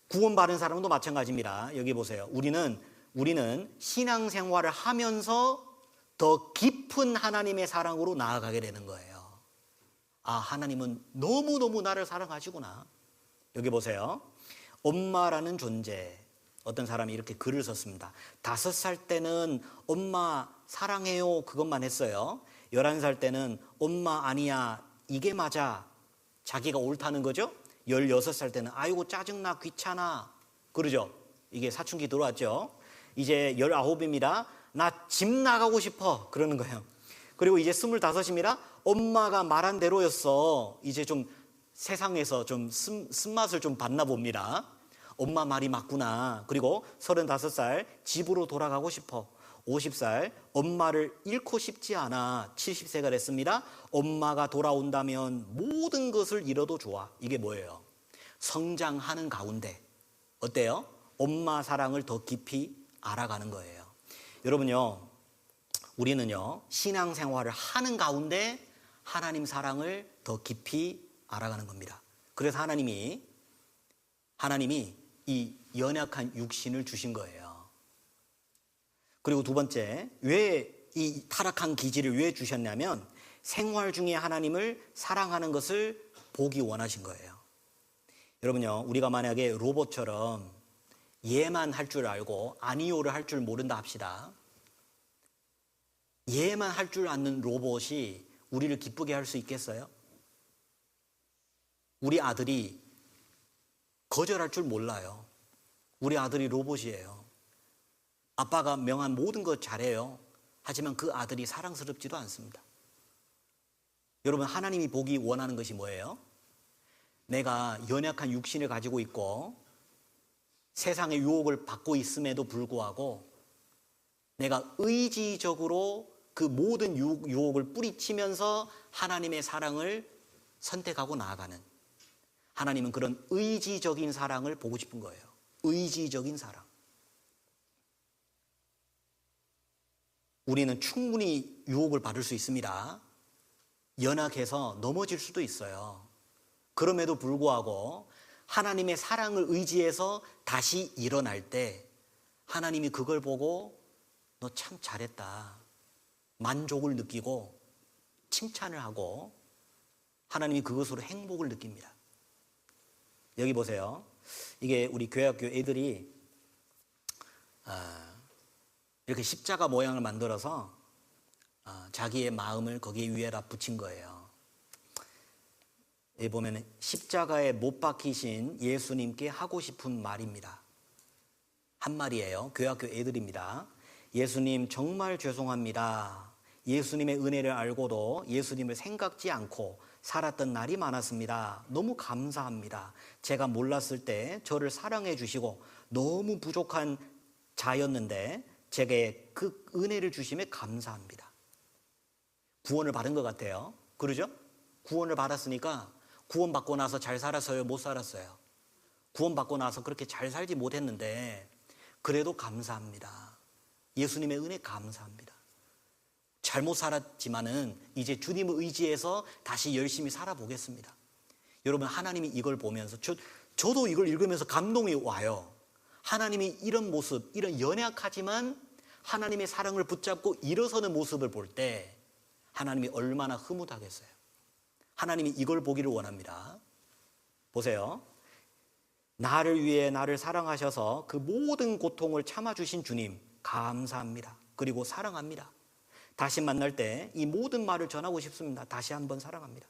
구원받은 사람도 마찬가지입니다. 여기 보세요. 우리는 신앙생활을 하면서 더 깊은 하나님의 사랑으로 나아가게 되는 거예요. 아, 하나님은 너무너무 나를 사랑하시구나. 여기 보세요. 엄마라는 존재. 어떤 사람이 이렇게 글을 썼습니다. 5살 때는 엄마 사랑해요 그것만 했어요. 11살 때는 엄마 아니야 이게 맞아 자기가 옳다는 거죠. 16살 때는 아이고 짜증나 귀찮아 그러죠. 이게 사춘기 들어왔죠. 이제 19입니다. 나 집 나가고 싶어 그러는 거예요. 그리고 이제 25입니다. 엄마가 말한 대로였어. 이제 좀 세상에서 좀 쓴맛을 좀 봤나 봅니다. 엄마 말이 맞구나. 그리고 35살 집으로 돌아가고 싶어. 50살 엄마를 잃고 싶지 않아. 70세가 됐습니다. 엄마가 돌아온다면 모든 것을 잃어도 좋아. 이게 뭐예요? 성장하는 가운데 어때요? 엄마 사랑을 더 깊이 알아가는 거예요. 여러분요, 우리는요 신앙생활을 하는 가운데 하나님 사랑을 더 깊이 알아가는 겁니다. 그래서 하나님이 이 연약한 육신을 주신 거예요. 그리고 두 번째, 왜 이 타락한 기질을 왜 주셨냐면 생활 중에 하나님을 사랑하는 것을 보기 원하신 거예요. 여러분요, 우리가 만약에 로봇처럼 예만 할 줄 알고 아니요를 할 줄 모른다 합시다. 예만 할 줄 아는 로봇이 우리를 기쁘게 할 수 있겠어요? 우리 아들이 거절할 줄 몰라요. 우리 아들이 로봇이에요. 아빠가 명한 모든 것 잘해요. 하지만 그 아들이 사랑스럽지도 않습니다. 여러분, 하나님이 보기 원하는 것이 뭐예요? 내가 연약한 육신을 가지고 있고 세상의 유혹을 받고 있음에도 불구하고 내가 의지적으로 그 모든 유혹을 뿌리치면서 하나님의 사랑을 선택하고 나아가는, 하나님은 그런 의지적인 사랑을 보고 싶은 거예요. 의지적인 사랑. 우리는 충분히 유혹을 받을 수 있습니다. 연약해서 넘어질 수도 있어요. 그럼에도 불구하고 하나님의 사랑을 의지해서 다시 일어날 때 하나님이 그걸 보고 너 참 잘했다, 만족을 느끼고 칭찬을 하고 하나님이 그것으로 행복을 느낍니다. 여기 보세요. 이게 우리 교회학교 애들이 이렇게 십자가 모양을 만들어서 자기의 마음을 거기에 위에다 붙인 거예요. 여기 보면 십자가에 못 박히신 예수님께 하고 싶은 말입니다. 한 말이에요. 교회학교 애들입니다. 예수님 정말 죄송합니다. 예수님의 은혜를 알고도 예수님을 생각지 않고 살았던 날이 많았습니다. 너무 감사합니다. 제가 몰랐을 때 저를 사랑해 주시고 너무 부족한 자였는데 제게 그 은혜를 주심에 감사합니다. 구원을 받은 것 같아요. 그러죠? 구원을 받았으니까 구원받고 나서 잘 살았어요? 못 살았어요? 구원받고 나서 그렇게 잘 살지 못했는데 그래도 감사합니다. 예수님의 은혜 감사합니다. 잘못 살았지만은 이제 주님을 의지해서 다시 열심히 살아보겠습니다. 여러분, 하나님이 이걸 보면서 저도 이걸 읽으면서 감동이 와요. 하나님이 이런 모습, 이런 연약하지만 하나님의 사랑을 붙잡고 일어서는 모습을 볼 때 하나님이 얼마나 흐뭇하겠어요. 하나님이 이걸 보기를 원합니다. 보세요. 나를 위해 나를 사랑하셔서 그 모든 고통을 참아주신 주님 감사합니다. 그리고 사랑합니다. 다시 만날 때 이 모든 말을 전하고 싶습니다. 다시 한번 사랑합니다.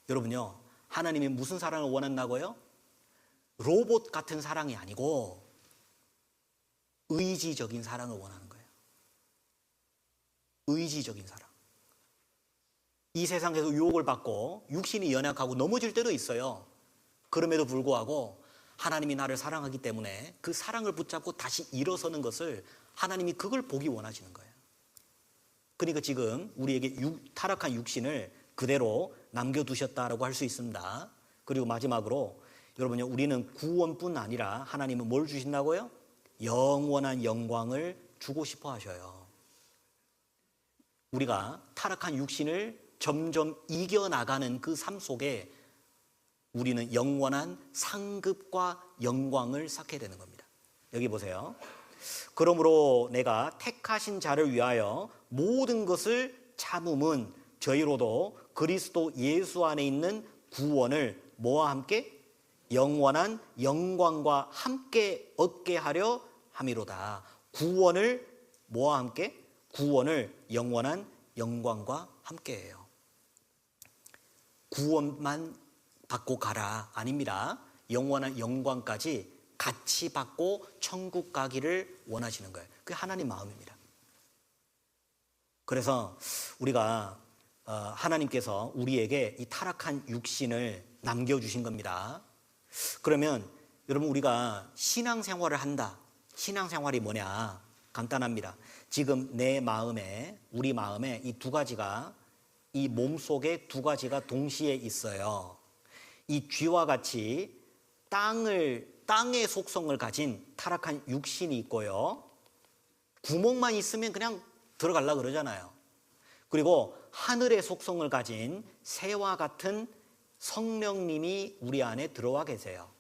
여러분요, 하나님이 무슨 사랑을 원한다고요? 로봇 같은 사랑이 아니고 의지적인 사랑을 원하는 거예요. 의지적인 사랑. 이 세상에서 유혹을 받고 육신이 연약하고 넘어질 때도 있어요. 그럼에도 불구하고 하나님이 나를 사랑하기 때문에 그 사랑을 붙잡고 다시 일어서는 것을 하나님이 그걸 보기 원하시는 거예요. 그러니까 지금 우리에게 타락한 육신을 그대로 남겨두셨다라고 할 수 있습니다. 그리고 마지막으로 여러분요, 우리는 구원뿐 아니라 하나님은 뭘 주신다고요? 영원한 영광을 주고 싶어 하셔요. 우리가 타락한 육신을 점점 이겨나가는 그 삶 속에 우리는 영원한 상급과 영광을 쌓게 되는 겁니다. 여기 보세요. 그러므로 내가 택하신 자를 위하여 모든 것을 참음은 저희로도 그리스도 예수 안에 있는 구원을 뭐와 함께? 영원한 영광과 함께 얻게 하려 함이로다. 구원을 뭐와 함께? 구원을 영원한 영광과 함께해요. 구원만 받고 가라 아닙니다. 영원한 영광까지 같이 받고 천국 가기를 원하시는 거예요. 그게 하나님 마음입니다. 그래서 우리가 하나님께서 우리에게 이 타락한 육신을 남겨주신 겁니다. 그러면 여러분, 우리가 신앙생활을 한다. 신앙생활이 뭐냐? 간단합니다. 지금 내 마음에, 우리 마음에 이 두 가지가, 이 몸속에 두 가지가 동시에 있어요. 이 쥐와 같이 땅의 속성을 가진 타락한 육신이 있고요. 구멍만 있으면 그냥 들어가려고 그러잖아요. 그리고 하늘의 속성을 가진 새와 같은 성령님이 우리 안에 들어와 계세요.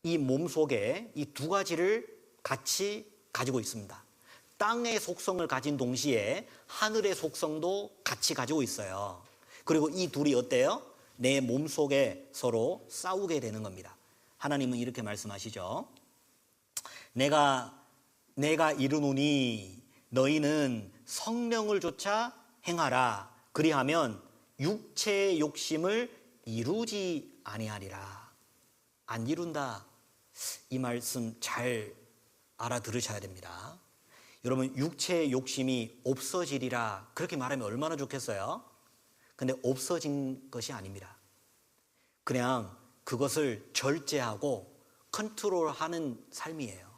이 몸속에 이 두 가지를 같이 가지고 있습니다. 땅의 속성을 가진 동시에 하늘의 속성도 같이 가지고 있어요. 그리고 이 둘이 어때요? 내 몸속에 서로 싸우게 되는 겁니다. 하나님은 이렇게 말씀하시죠. 내가 이르노니 너희는 성령을 쫓아 행하라. 그리하면 육체의 욕심을 이루지 아니하리라. 안 이룬다. 이 말씀 잘 알아들으셔야 됩니다. 여러분, 육체의 욕심이 없어지리라 그렇게 말하면 얼마나 좋겠어요? 근데 없어진 것이 아닙니다. 그냥 그것을 절제하고 컨트롤하는 삶이에요.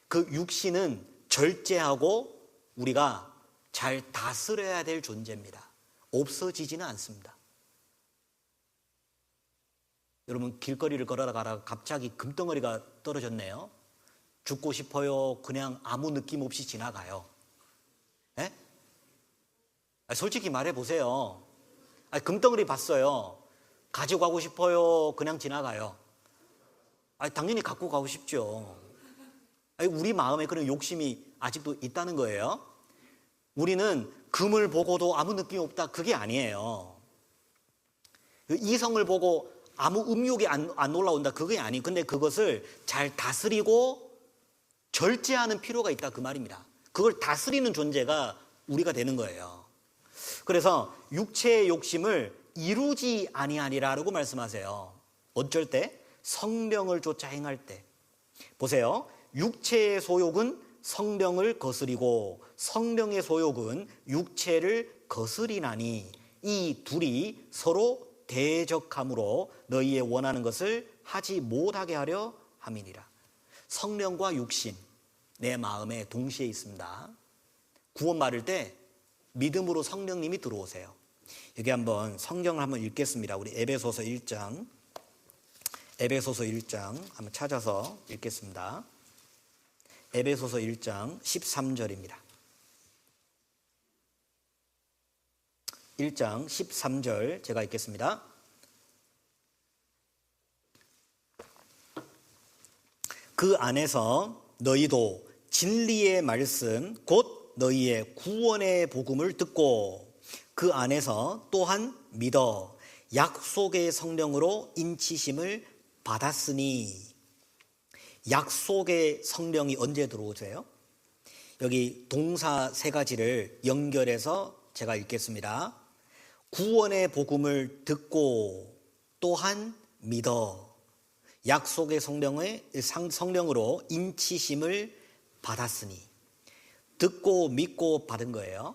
그 육신은 절제하고 우리가 잘 다스려야 될 존재입니다. 없어지지는 않습니다. 여러분, 길거리를 걸어가다가 갑자기 금덩어리가 떨어졌네요. 죽고 싶어요? 그냥 아무 느낌 없이 지나가요? 예? 솔직히 말해보세요. 금덩어리 봤어요. 가지고 가고 싶어요? 그냥 지나가요? 당연히 갖고 가고 싶죠. 우리 마음에 그런 욕심이 아직도 있다는 거예요. 우리는 금을 보고도 아무 느낌이 없다, 그게 아니에요. 이성을 보고 아무 음욕이 안 올라온다, 그게 아니에요. 근데 그것을 잘 다스리고 절제하는 필요가 있다, 그 말입니다. 그걸 다스리는 존재가 우리가 되는 거예요. 그래서 육체의 욕심을 이루지 아니하리라라고 말씀하세요. 어쩔 때? 성령을 쫓아 행할 때. 보세요. 육체의 소욕은 성령을 거스리고 성령의 소욕은 육체를 거스리나니 이 둘이 서로 대적함으로 너희의 원하는 것을 하지 못하게 하려 함이니라. 성령과 육신, 내 마음에 동시에 있습니다. 구원 받을 때 믿음으로 성령님이 들어오세요. 여기 한번 성경을 한번 읽겠습니다. 우리 에베소서 1장 한번 찾아서 읽겠습니다. 에베소서 1장 13절입니다. 1장 13절 제가 읽겠습니다. 그 안에서 너희도 진리의 말씀 곧 너희의 구원의 복음을 듣고 그 안에서 또한 믿어 약속의 성령으로 인치심을 받았으니. 약속의 성령이 언제 들어오세요? 여기 동사 세 가지를 연결해서 제가 읽겠습니다. 구원의 복음을 듣고 또한 믿어 약속의 성령으로 인치심을 받았으니. 듣고 믿고 받은 거예요.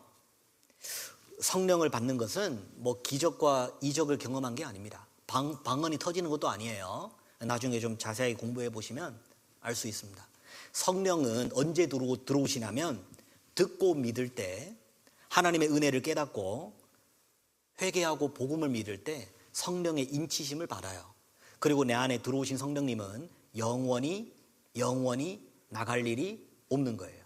성령을 받는 것은 뭐 기적과 이적을 경험한 게 아닙니다. 방언이 터지는 것도 아니에요. 나중에 좀 자세히 공부해 보시면 알 수 있습니다. 성령은 언제 들어오시냐면 듣고 믿을 때, 하나님의 은혜를 깨닫고 회개하고 복음을 믿을 때 성령의 인치심을 받아요. 그리고 내 안에 들어오신 성령님은 영원히 나갈 일이 없는 거예요.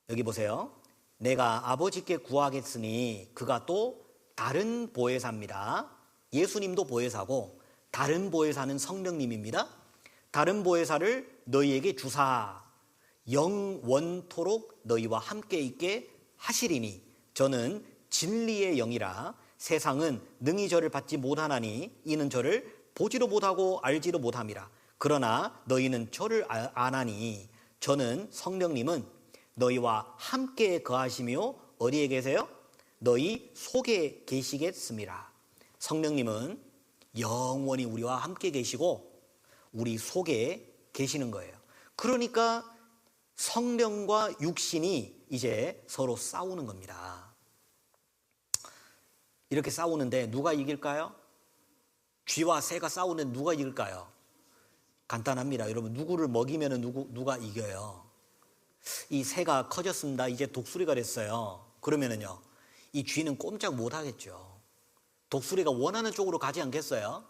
여기 보세요. 내가 아버지께 구하겠으니 그가 또 다른 보혜사입니다. 예수님도 보혜사고 다른 보혜사는 성령님입니다. 다른 보혜사를 너희에게 주사 영원토록 너희와 함께 있게 하시리니 저는 진리의 영이라 세상은 능히 저를 받지 못하나니 이는 저를 보지도 못하고 알지도 못함이라. 그러나 너희는 저를 아나니 저는 성령님은 너희와 함께 거하시며 어디에 계세요? 너희 속에 계시겠습니다. 성령님은 영원히 우리와 함께 계시고 우리 속에 계시는 거예요. 그러니까 성령과 육신이 이제 서로 싸우는 겁니다. 이렇게 싸우는데 누가 이길까요? 쥐와 새가 싸우는데 누가 이길까요? 간단합니다. 여러분, 누구를 먹이면 누가 이겨요? 이 새가 커졌습니다. 이제 독수리가 됐어요. 그러면은요, 이 쥐는 꼼짝 못 하겠죠. 독수리가 원하는 쪽으로 가지 않겠어요?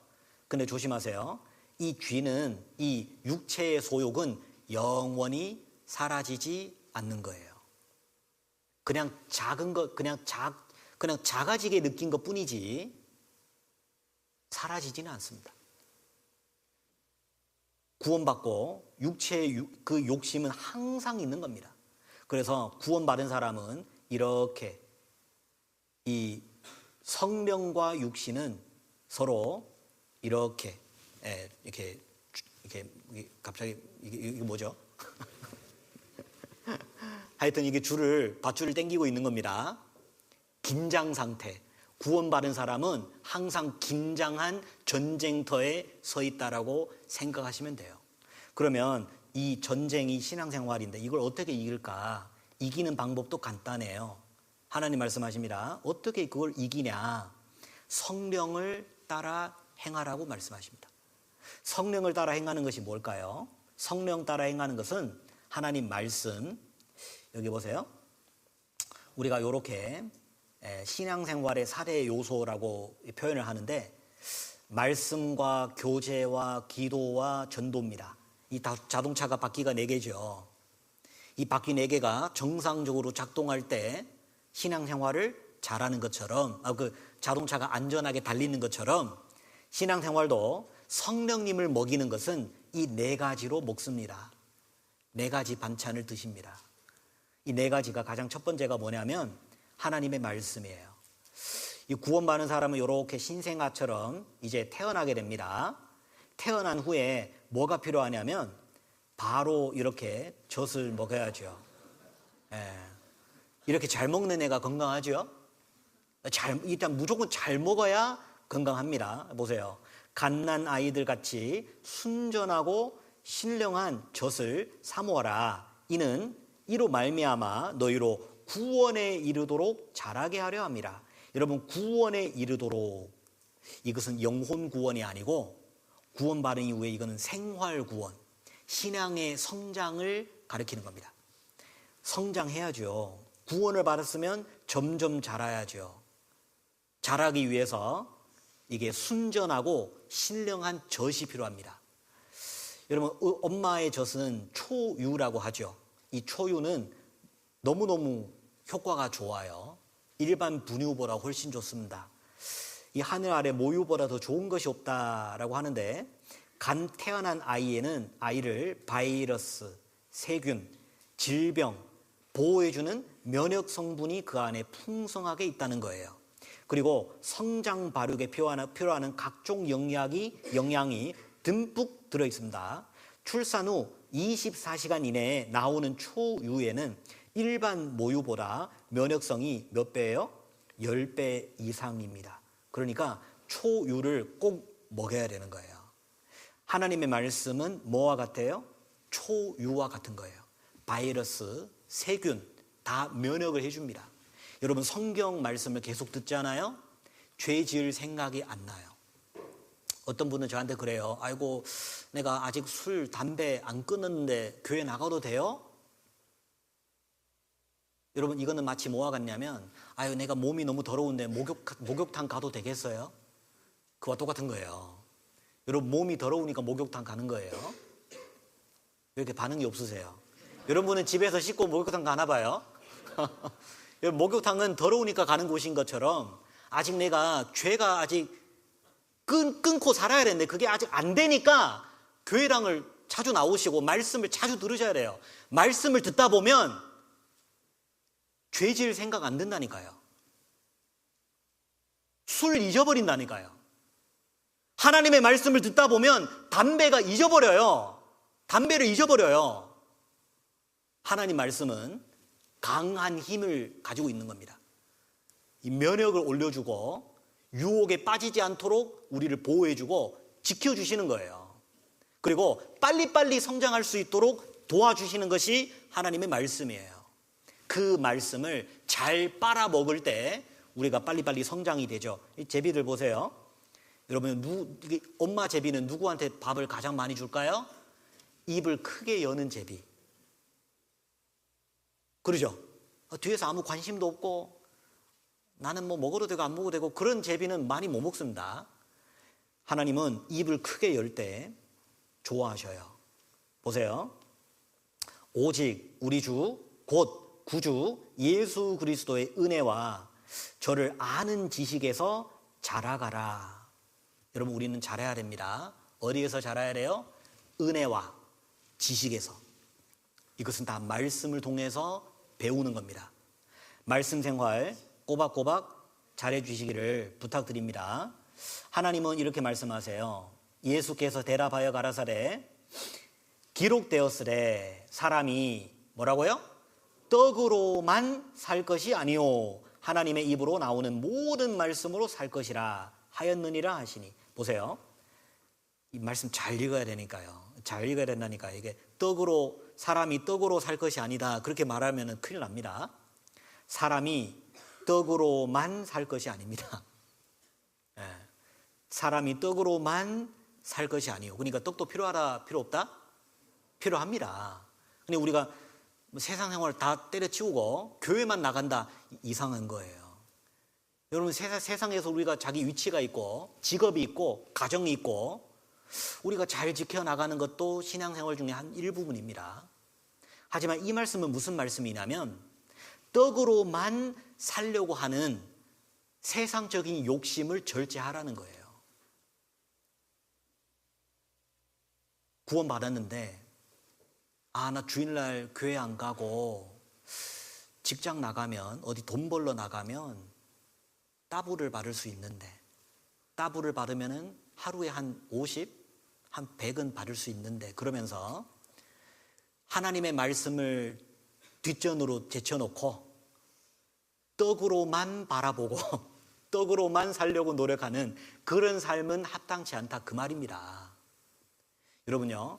근데 조심하세요. 이 쥐는, 이 육체의 소욕은 영원히 사라지지 않는 거예요. 그냥 작은 것, 그냥 작아지게 느낀 것 뿐이지 사라지지는 않습니다. 구원받고 육체의 그 욕심은 항상 있는 겁니다. 그래서 구원받은 사람은 이렇게 이 성령과 육신은 서로 이렇게 갑자기 이게 뭐죠? 하여튼 이게 밧줄을 당기고 있는 겁니다. 긴장 상태. 구원받은 사람은 항상 긴장한 전쟁터에 서 있다라고 생각하시면 돼요. 그러면 이 전쟁이 신앙생활인데 이걸 어떻게 이길까? 이기는 방법도 간단해요. 하나님 말씀하십니다. 어떻게 그걸 이기냐? 성령을 따라 행하라고 말씀하십니다. 성령을 따라 행하는 것이 뭘까요? 성령 따라 행하는 것은 하나님 말씀, 여기 보세요. 우리가 이렇게 신앙생활의 4대 요소라고 표현을 하는데 말씀과 교제와 기도와 전도입니다. 이 자동차가 바퀴가 4개죠. 이 바퀴 4개가 정상적으로 작동할 때 신앙생활을 잘하는 것처럼 그 자동차가 안전하게 달리는 것처럼 신앙생활도 성령님을 먹이는 것은 이 4가지로 먹습니다. 4가지 반찬을 드십니다. 이 4가지가 가장 첫 번째가 뭐냐면 하나님의 말씀이에요. 이 구원받은 사람은 이렇게 신생아처럼 이제 태어나게 됩니다. 태어난 후에 뭐가 필요하냐면 바로 이렇게 젖을 먹어야죠. 이렇게 잘 먹는 애가 건강하죠. 일단 무조건 잘 먹어야 건강합니다. 보세요. 갓난 아이들 같이 순전하고 신령한 젖을 사모하라. 이로 말미암아 너희로 구원에 이르도록 자라게 하려 함이라. 여러분, 구원에 이르도록, 이것은 영혼 구원이 아니고 구원받은 이후에 이거는 생활 구원, 신앙의 성장을 가리키는 겁니다. 성장해야죠. 구원을 받았으면 점점 자라야죠. 자라기 위해서 이게 순전하고 신령한 젖이 필요합니다. 여러분, 엄마의 젖은 초유라고 하죠. 이 초유는 너무너무 효과가 좋아요. 일반 분유보다 훨씬 좋습니다. 이 하늘 아래 모유보다 더 좋은 것이 없다라고 하는데, 간 태어난 아이에는 아이를 바이러스, 세균, 질병 보호해주는 면역 성분이 그 안에 풍성하게 있다는 거예요. 그리고 성장 발육에 필요하는 각종 영양이 듬뿍 들어 있습니다. 출산 후 24시간 이내에 나오는 초유에는 일반 모유보다 면역성이 몇 배예요? 10배 이상입니다. 그러니까 초유를 꼭 먹여야 되는 거예요. 하나님의 말씀은 뭐와 같아요? 초유와 같은 거예요. 바이러스, 세균 다 면역을 해줍니다. 여러분, 성경 말씀을 계속 듣잖아요. 죄 지을 생각이 안 나요. 어떤 분은 저한테 그래요. 아이고, 내가 아직 술, 담배 안 끊었는데 교회 나가도 돼요? 여러분, 이거는 마치 뭐와 같냐면, 아유, 내가 몸이 너무 더러운데 목욕탕 가도 되겠어요? 그와 똑같은 거예요. 여러분, 몸이 더러우니까 목욕탕 가는 거예요. 왜 이렇게 반응이 없으세요? 여러분은 집에서 씻고 목욕탕 가나 봐요? 여러분, 목욕탕은 더러우니까 가는 곳인 것처럼 아직 내가 죄가 아직 끊고 살아야 되는데 그게 아직 안 되니까 교회당을 자주 나오시고 말씀을 자주 들으셔야 돼요. 말씀을 듣다 보면 죄 지을 생각 안 든다니까요. 술 잊어버린다니까요. 하나님의 말씀을 듣다 보면 담배가 잊어버려요. 담배를 잊어버려요. 하나님 말씀은 강한 힘을 가지고 있는 겁니다. 이 면역을 올려주고 유혹에 빠지지 않도록 우리를 보호해주고 지켜주시는 거예요. 그리고 빨리빨리 성장할 수 있도록 도와주시는 것이 하나님의 말씀이에요. 그 말씀을 잘 빨아먹을 때 우리가 빨리빨리 성장이 되죠. 이 제비들 보세요. 여러분, 엄마 제비는 누구한테 밥을 가장 많이 줄까요? 입을 크게 여는 제비. 그러죠? 뒤에서 아무 관심도 없고 나는 뭐 먹어도 되고 안 먹어도 되고 그런 제비는 많이 못 먹습니다. 하나님은 입을 크게 열 때 좋아하셔요. 보세요. 오직 우리 주 곧 구주 예수 그리스도의 은혜와 저를 아는 지식에서 자라가라. 여러분, 우리는 자라야 됩니다. 어디에서 자라야 돼요? 은혜와 지식에서. 이것은 다 말씀을 통해서 배우는 겁니다. 말씀 생활 꼬박꼬박 잘해 주시기를 부탁드립니다. 하나님은 이렇게 말씀하세요. 예수께서 대답하여 가라사대 기록되었으되 사람이 뭐라고요? 떡으로만 살 것이 아니요 하나님의 입으로 나오는 모든 말씀으로 살 것이라 하였느니라 하시니. 보세요. 이 말씀 잘 읽어야 되니까요. 잘 읽어야 된다니까. 이게 사람이 떡으로 살 것이 아니다 그렇게 말하면 큰일 납니다. 사람이 떡으로만 살 것이 아닙니다. 예. 사람이 떡으로만 살 것이 아니요. 그러니까 떡도 필요하다 필요 없다? 필요합니다. 근데 우리가 세상 생활 다 때려치우고 교회만 나간다, 이상한 거예요. 여러분, 세상에서 우리가 자기 위치가 있고 직업이 있고 가정이 있고 우리가 잘 지켜나가는 것도 신앙생활 중에 한 일부분입니다. 하지만 이 말씀은 무슨 말씀이냐면 떡으로만 살려고 하는 세상적인 욕심을 절제하라는 거예요. 구원받았는데 나 주일날 교회 안 가고 직장 나가면 어디 돈 벌러 나가면 따블을 받을 수 있는데 따블을 받으면은 하루에 한 50, 한 100은 받을 수 있는데 그러면서 하나님의 말씀을 뒷전으로 제쳐놓고 떡으로만 바라보고 떡으로만 살려고 노력하는 그런 삶은 합당치 않다 그 말입니다. 여러분요,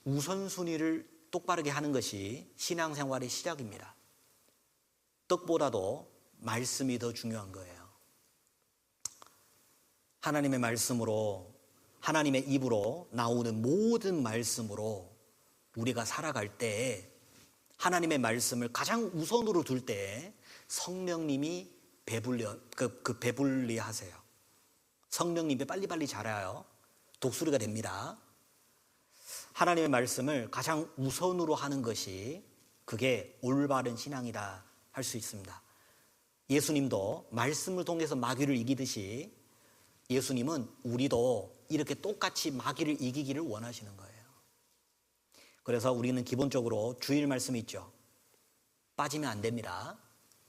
우선순위를 똑바르게 하는 것이 신앙생활의 시작입니다. 떡보다도 말씀이 더 중요한 거예요. 하나님의 말씀으로, 하나님의 입으로 나오는 모든 말씀으로 우리가 살아갈 때 하나님의 말씀을 가장 우선으로 둘 때 성령님이 배불리 하세요. 성령님이 빨리빨리 자라요. 독수리가 됩니다. 하나님의 말씀을 가장 우선으로 하는 것이 그게 올바른 신앙이다 할 수 있습니다. 예수님도 말씀을 통해서 마귀를 이기듯이 예수님은 우리도 이렇게 똑같이 마귀를 이기기를 원하시는 거예요. 그래서 우리는 기본적으로 주일 말씀이 있죠. 빠지면 안 됩니다.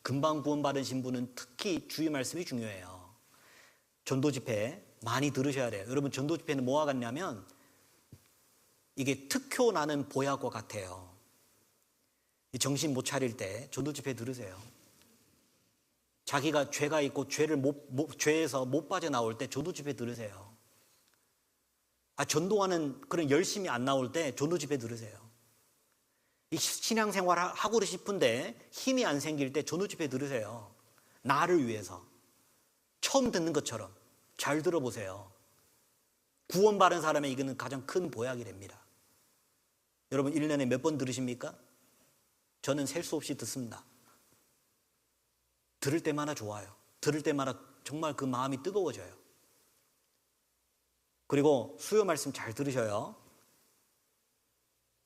금방 구원받으신 분은 특히 주일 말씀이 중요해요. 전도 집회 많이 들으셔야 돼요. 여러분, 전도 집회는 뭐와 같냐면 이게 특효 나는 보약과 같아요. 정신 못 차릴 때 전도 집회 들으세요. 자기가 죄가 있고 죄에서 못 빠져나올 때 전도 집회 들으세요. 전도하는 그런 열심히 안 나올 때 전도 집회 들으세요. 이 신앙생활 하고 싶은데 힘이 안 생길 때 전도 집회 들으세요. 나를 위해서. 처음 듣는 것처럼 잘 들어보세요. 구원받은 사람의 이거는 가장 큰 보약이 됩니다. 여러분, 1년에 몇 번 들으십니까? 저는 셀 수 없이 듣습니다. 들을 때마다 좋아요. 들을 때마다 정말 그 마음이 뜨거워져요. 그리고 수요 말씀 잘 들으셔요.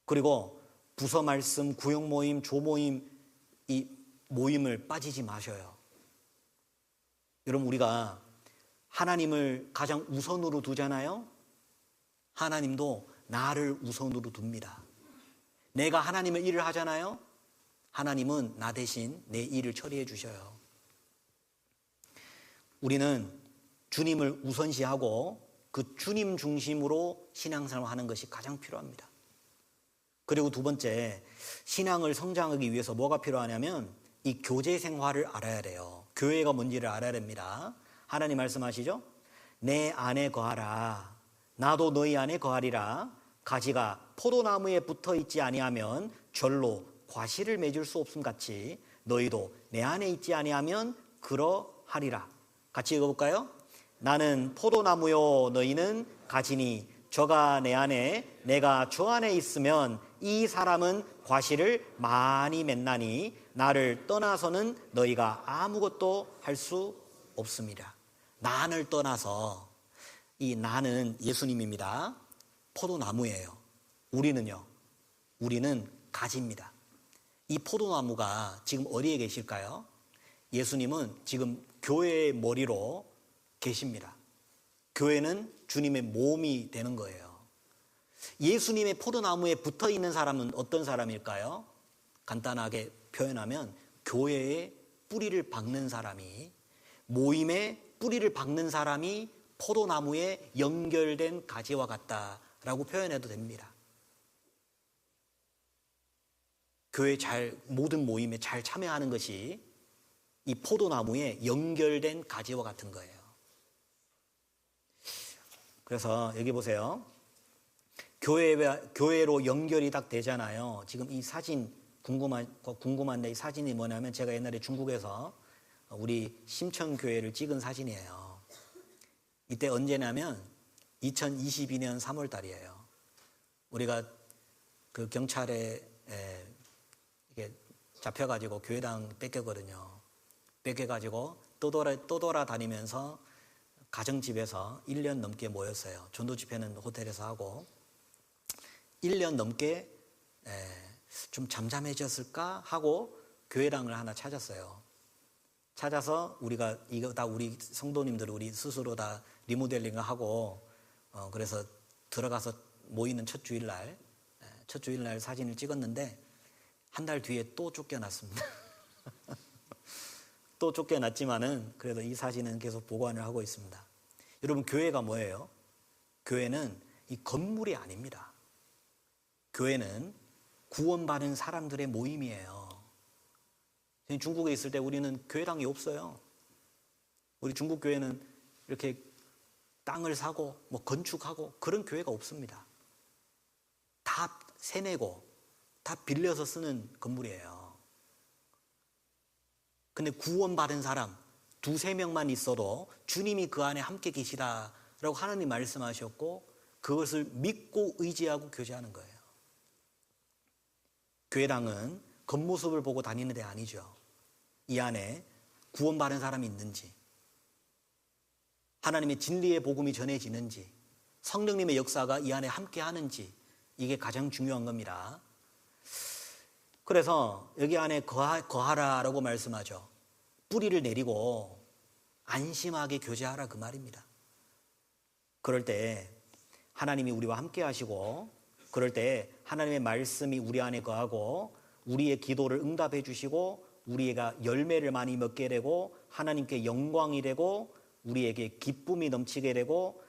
그리고 부서 말씀, 구역 모임, 조모임, 이 모임을 빠지지 마셔요. 여러분, 우리가 하나님을 가장 우선으로 두잖아요. 하나님도 나를 우선으로 둡니다. 내가 하나님의 일을 하잖아요. 하나님은 나 대신 내 일을 처리해 주셔요. 우리는 주님을 우선시하고 그 주님 중심으로 신앙생활을 하는 것이 가장 필요합니다. 그리고 두 번째, 신앙을 성장하기 위해서 뭐가 필요하냐면 이 교제 생활을 알아야 돼요. 교회가 뭔지를 알아야 됩니다. 하나님 말씀하시죠? 내 안에 거하라. 나도 너희 안에 거하리라. 가지가 포도나무에 붙어 있지 아니하면 절로 과실을 맺을 수 없음 같이 너희도 내 안에 있지 아니하면 그러하리라. 같이 읽어볼까요? 나는 포도나무요 너희는 가지니 저가 내 안에 내가 저 안에 있으면 이 사람은 과실을 많이 맺나니 나를 떠나서는 너희가 아무것도 할 수 없습니다. 나를 떠나서, 이 나는 예수님입니다. 포도나무예요. 우리는요, 우리는 가지입니다. 이 포도나무가 지금 어디에 계실까요? 예수님은 지금 교회의 머리로 계십니다. 교회는 주님의 몸이 되는 거예요. 예수님의 포도나무에 붙어 있는 사람은 어떤 사람일까요? 간단하게 표현하면 교회에 뿌리를 박는 사람이, 모임에 뿌리를 박는 사람이 포도나무에 연결된 가지와 같다라고 표현해도 됩니다. 교회 모든 모임에 잘 참여하는 것이 이 포도나무에 연결된 가지와 같은 거예요. 그래서 여기 보세요. 교회로 연결이 딱 되잖아요. 지금 이 사진 궁금한데 이 사진이 뭐냐면 제가 옛날에 중국에서 우리 심천교회를 찍은 사진이에요. 이때 언제냐면 2022년 3월 달이에요. 우리가 그 경찰에 이게 잡혀가지고 교회당 뺏겼거든요. 뺏겨가지고 또 돌아다니면서 가정집에서 1년 넘게 모였어요. 전도 집회는 호텔에서 하고 1년 넘게 좀 잠잠해졌을까 하고 교회당을 하나 찾았어요. 찾아서 우리가 이거 다 우리 성도님들 우리 스스로 다 리모델링을 하고 그래서 들어가서 모이는 첫 주일날 사진을 찍었는데 한 달 뒤에 또 쫓겨났습니다. 또 쫓겨났지만은 그래도 이 사진은 계속 보관을 하고 있습니다. 여러분, 교회가 뭐예요? 교회는 이 건물이 아닙니다. 교회는 구원받은 사람들의 모임이에요. 중국에 있을 때 우리는 교회당이 없어요. 우리 중국 교회는 이렇게 땅을 사고 뭐 건축하고 그런 교회가 없습니다. 다 세내고 다 빌려서 쓰는 건물이에요. 근데 구원받은 사람 2-3명만 있어도 주님이 그 안에 함께 계시다라고 하나님 말씀하셨고 그것을 믿고 의지하고 교제하는 거예요. 교회당은 겉모습을 보고 다니는 데 아니죠. 이 안에 구원받은 사람이 있는지, 하나님의 진리의 복음이 전해지는지, 성령님의 역사가 이 안에 함께 하는지, 이게 가장 중요한 겁니다. 그래서 여기 안에 거하라라고 말씀하죠. 뿌리를 내리고 안심하게 교제하라 그 말입니다. 그럴 때 하나님이 우리와 함께 하시고, 그럴 때 하나님의 말씀이 우리 안에 거하고 우리의 기도를 응답해 주시고 우리가 열매를 많이 먹게 되고 하나님께 영광이 되고 우리에게 기쁨이 넘치게 되고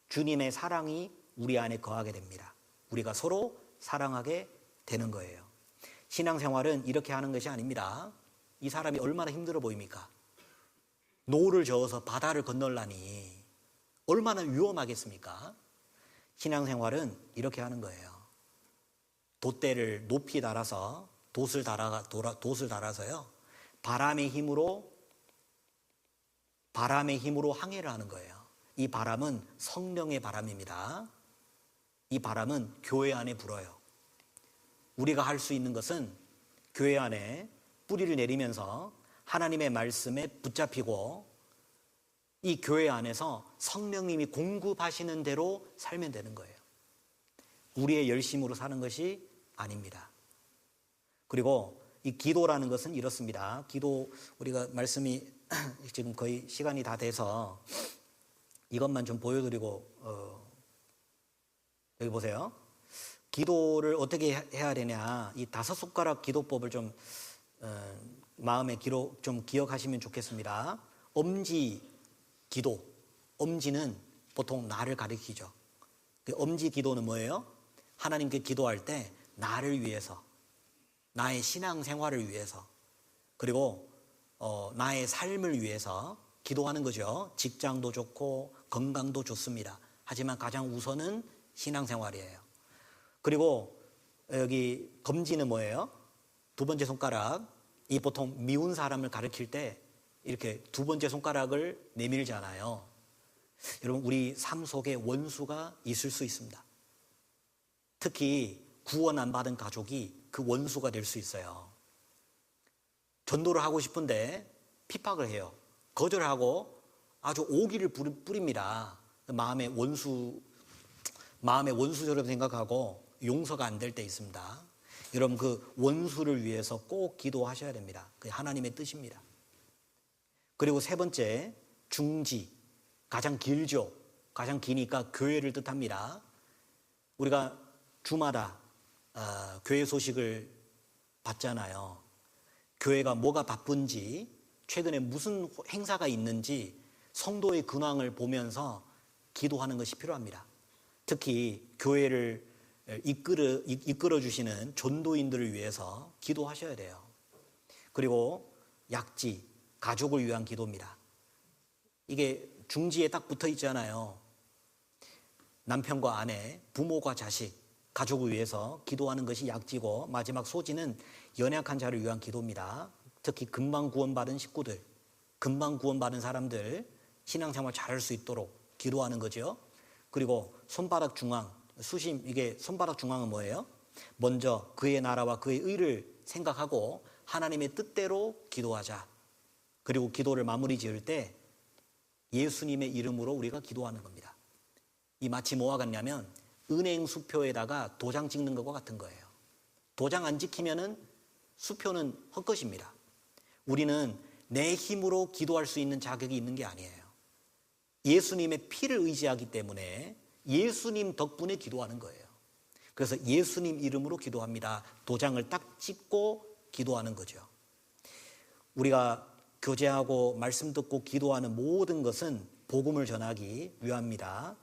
주님의 사랑이 우리 안에 거하게 됩니다. 우리가 서로 사랑하게 되는 거예요. 신앙생활은 이렇게 하는 것이 아닙니다. 이 사람이 얼마나 힘들어 보입니까? 노를 저어서 바다를 건널라니 얼마나 위험하겠습니까? 신앙생활은 이렇게 하는 거예요. 돛대를 높이 달아서 돛을 달아서요. 바람의 힘으로 항해를 하는 거예요. 이 바람은 성령의 바람입니다. 이 바람은 교회 안에 불어요. 우리가 할 수 있는 것은 교회 안에 뿌리를 내리면서 하나님의 말씀에 붙잡히고 이 교회 안에서 성령님이 공급하시는 대로 살면 되는 거예요. 우리의 열심으로 사는 것이 아닙니다. 그리고 이 기도라는 것은 이렇습니다. 기도, 우리가 말씀이 지금 거의 시간이 다 돼서 이것만 좀 보여드리고 여기 보세요. 기도를 어떻게 해야 되냐, 이 5손가락 기도법을 좀 마음에 좀 기억하시면 좋겠습니다. 엄지 기도, 엄지는 보통 나를 가리키죠. 그 엄지 기도는 뭐예요? 하나님께 기도할 때 나를 위해서, 나의 신앙생활을 위해서, 그리고 나의 삶을 위해서 기도하는 거죠. 직장도 좋고 건강도 좋습니다. 하지만 가장 우선은 신앙생활이에요. 그리고 여기 검지는 뭐예요? 2번째 손가락. 이 보통 미운 사람을 가리킬 때 이렇게 2번째 손가락을 내밀잖아요. 여러분, 우리 삶 속에 원수가 있을 수 있습니다. 특히 구원 안 받은 가족이 그 원수가 될 수 있어요. 전도를 하고 싶은데 핍박을 해요. 거절하고 아주 오기를 뿌립니다. 마음의 원수처럼 생각하고 용서가 안 될 때 있습니다. 여러분, 그 원수를 위해서 꼭 기도하셔야 됩니다. 그게 하나님의 뜻입니다. 그리고 3번째, 중지. 가장 길죠. 가장 기니까 교회를 뜻합니다. 우리가 주마다 교회 소식을 받잖아요. 교회가 뭐가 바쁜지, 최근에 무슨 행사가 있는지 성도의 근황을 보면서 기도하는 것이 필요합니다. 특히 교회를 이끌어 주시는 전도인들을 위해서 기도하셔야 돼요. 그리고 약지, 가족을 위한 기도입니다. 이게 중지에 딱 붙어 있잖아요. 남편과 아내, 부모과 자식, 가족을 위해서 기도하는 것이 약지고, 마지막 소지는 연약한 자를 위한 기도입니다. 특히 금방 구원받은 식구들, 금방 구원받은 사람들 신앙생활 잘할 수 있도록 기도하는 거죠. 그리고 손바닥 중앙, 수심, 이게 손바닥 중앙은 뭐예요? 먼저 그의 나라와 그의 의를 생각하고 하나님의 뜻대로 기도하자. 그리고 기도를 마무리 지을 때 예수님의 이름으로 우리가 기도하는 겁니다. 이 마치 뭐와 같냐면 은행 수표에다가 도장 찍는 것과 같은 거예요. 도장 안 지키면은 수표는 헛것입니다. 우리는 내 힘으로 기도할 수 있는 자격이 있는 게 아니에요. 예수님의 피를 의지하기 때문에 예수님 덕분에 기도하는 거예요. 그래서 예수님 이름으로 기도합니다. 도장을 딱 찍고 기도하는 거죠. 우리가 교제하고 말씀 듣고 기도하는 모든 것은 복음을 전하기 위함입니다.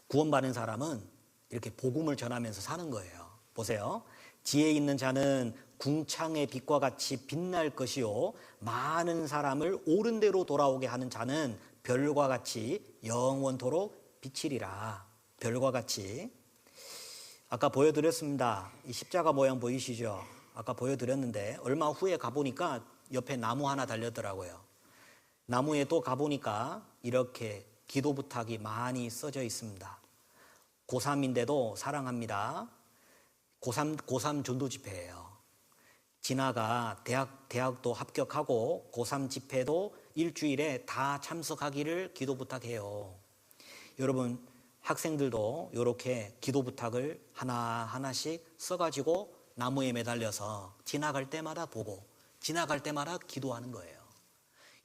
구원받은 사람은 이렇게 복음을 전하면서 사는 거예요. 보세요. 지혜 있는 자는 궁창의 빛과 같이 빛날 것이요, 많은 사람을 옳은 대로 돌아오게 하는 자는 별과 같이 영원토록 비치리라. 별과 같이. 아까 보여드렸습니다. 이 십자가 모양 보이시죠? 아까 보여드렸는데 얼마 후에 가보니까 옆에 나무 하나 달렸더라고요. 나무에 또 가보니까 이렇게 기도 부탁이 많이 써져 있습니다. 고3인데도 사랑합니다. 고3 전도 집회예요. 진아가 대학도 합격하고 고3 집회도 일주일에 다 참석하기를 기도 부탁해요. 여러분, 학생들도 이렇게 기도 부탁을 하나하나씩 써가지고 나무에 매달려서 지나갈 때마다 보고 지나갈 때마다 기도하는 거예요.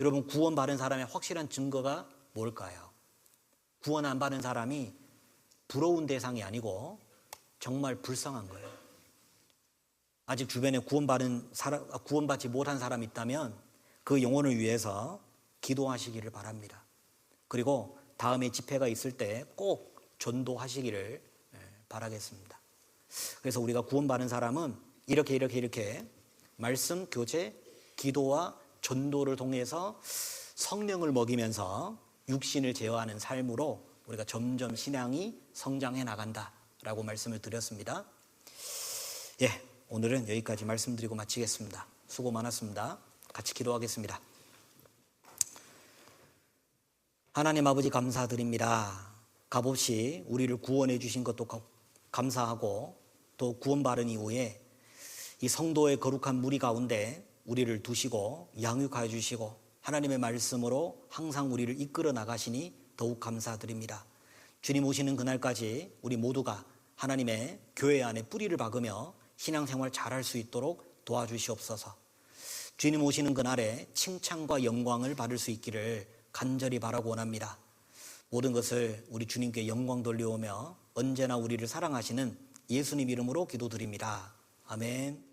여러분, 구원받은 사람의 확실한 증거가 뭘까요? 구원 안 받은 사람이 부러운 대상이 아니고 정말 불쌍한 거예요. 아직 주변에 구원받지 못한 사람이 있다면 그 영혼을 위해서 기도하시기를 바랍니다. 그리고 다음에 집회가 있을 때 꼭 전도하시기를 바라겠습니다. 그래서 우리가 구원받은 사람은 이렇게 말씀, 교제, 기도와 전도를 통해서 성령을 먹이면서 육신을 제어하는 삶으로 우리가 점점 신앙이 성장해 나간다라고 말씀을 드렸습니다. 오늘은 여기까지 말씀드리고 마치겠습니다. 수고 많았습니다. 같이 기도하겠습니다. 하나님 아버지, 감사드립니다. 값없이 우리를 구원해 주신 것도 감사하고, 또 구원받은 이후에 이 성도의 거룩한 무리 가운데 우리를 두시고 양육하여 주시고 하나님의 말씀으로 항상 우리를 이끌어 나가시니 더욱 감사드립니다. 주님 오시는 그날까지 우리 모두가 하나님의 교회 안에 뿌리를 박으며 신앙생활 잘할 수 있도록 도와주시옵소서. 주님 오시는 그날에 칭찬과 영광을 받을 수 있기를 간절히 바라고 원합니다. 모든 것을 우리 주님께 영광 돌려오며 언제나 우리를 사랑하시는 예수님 이름으로 기도드립니다. 아멘.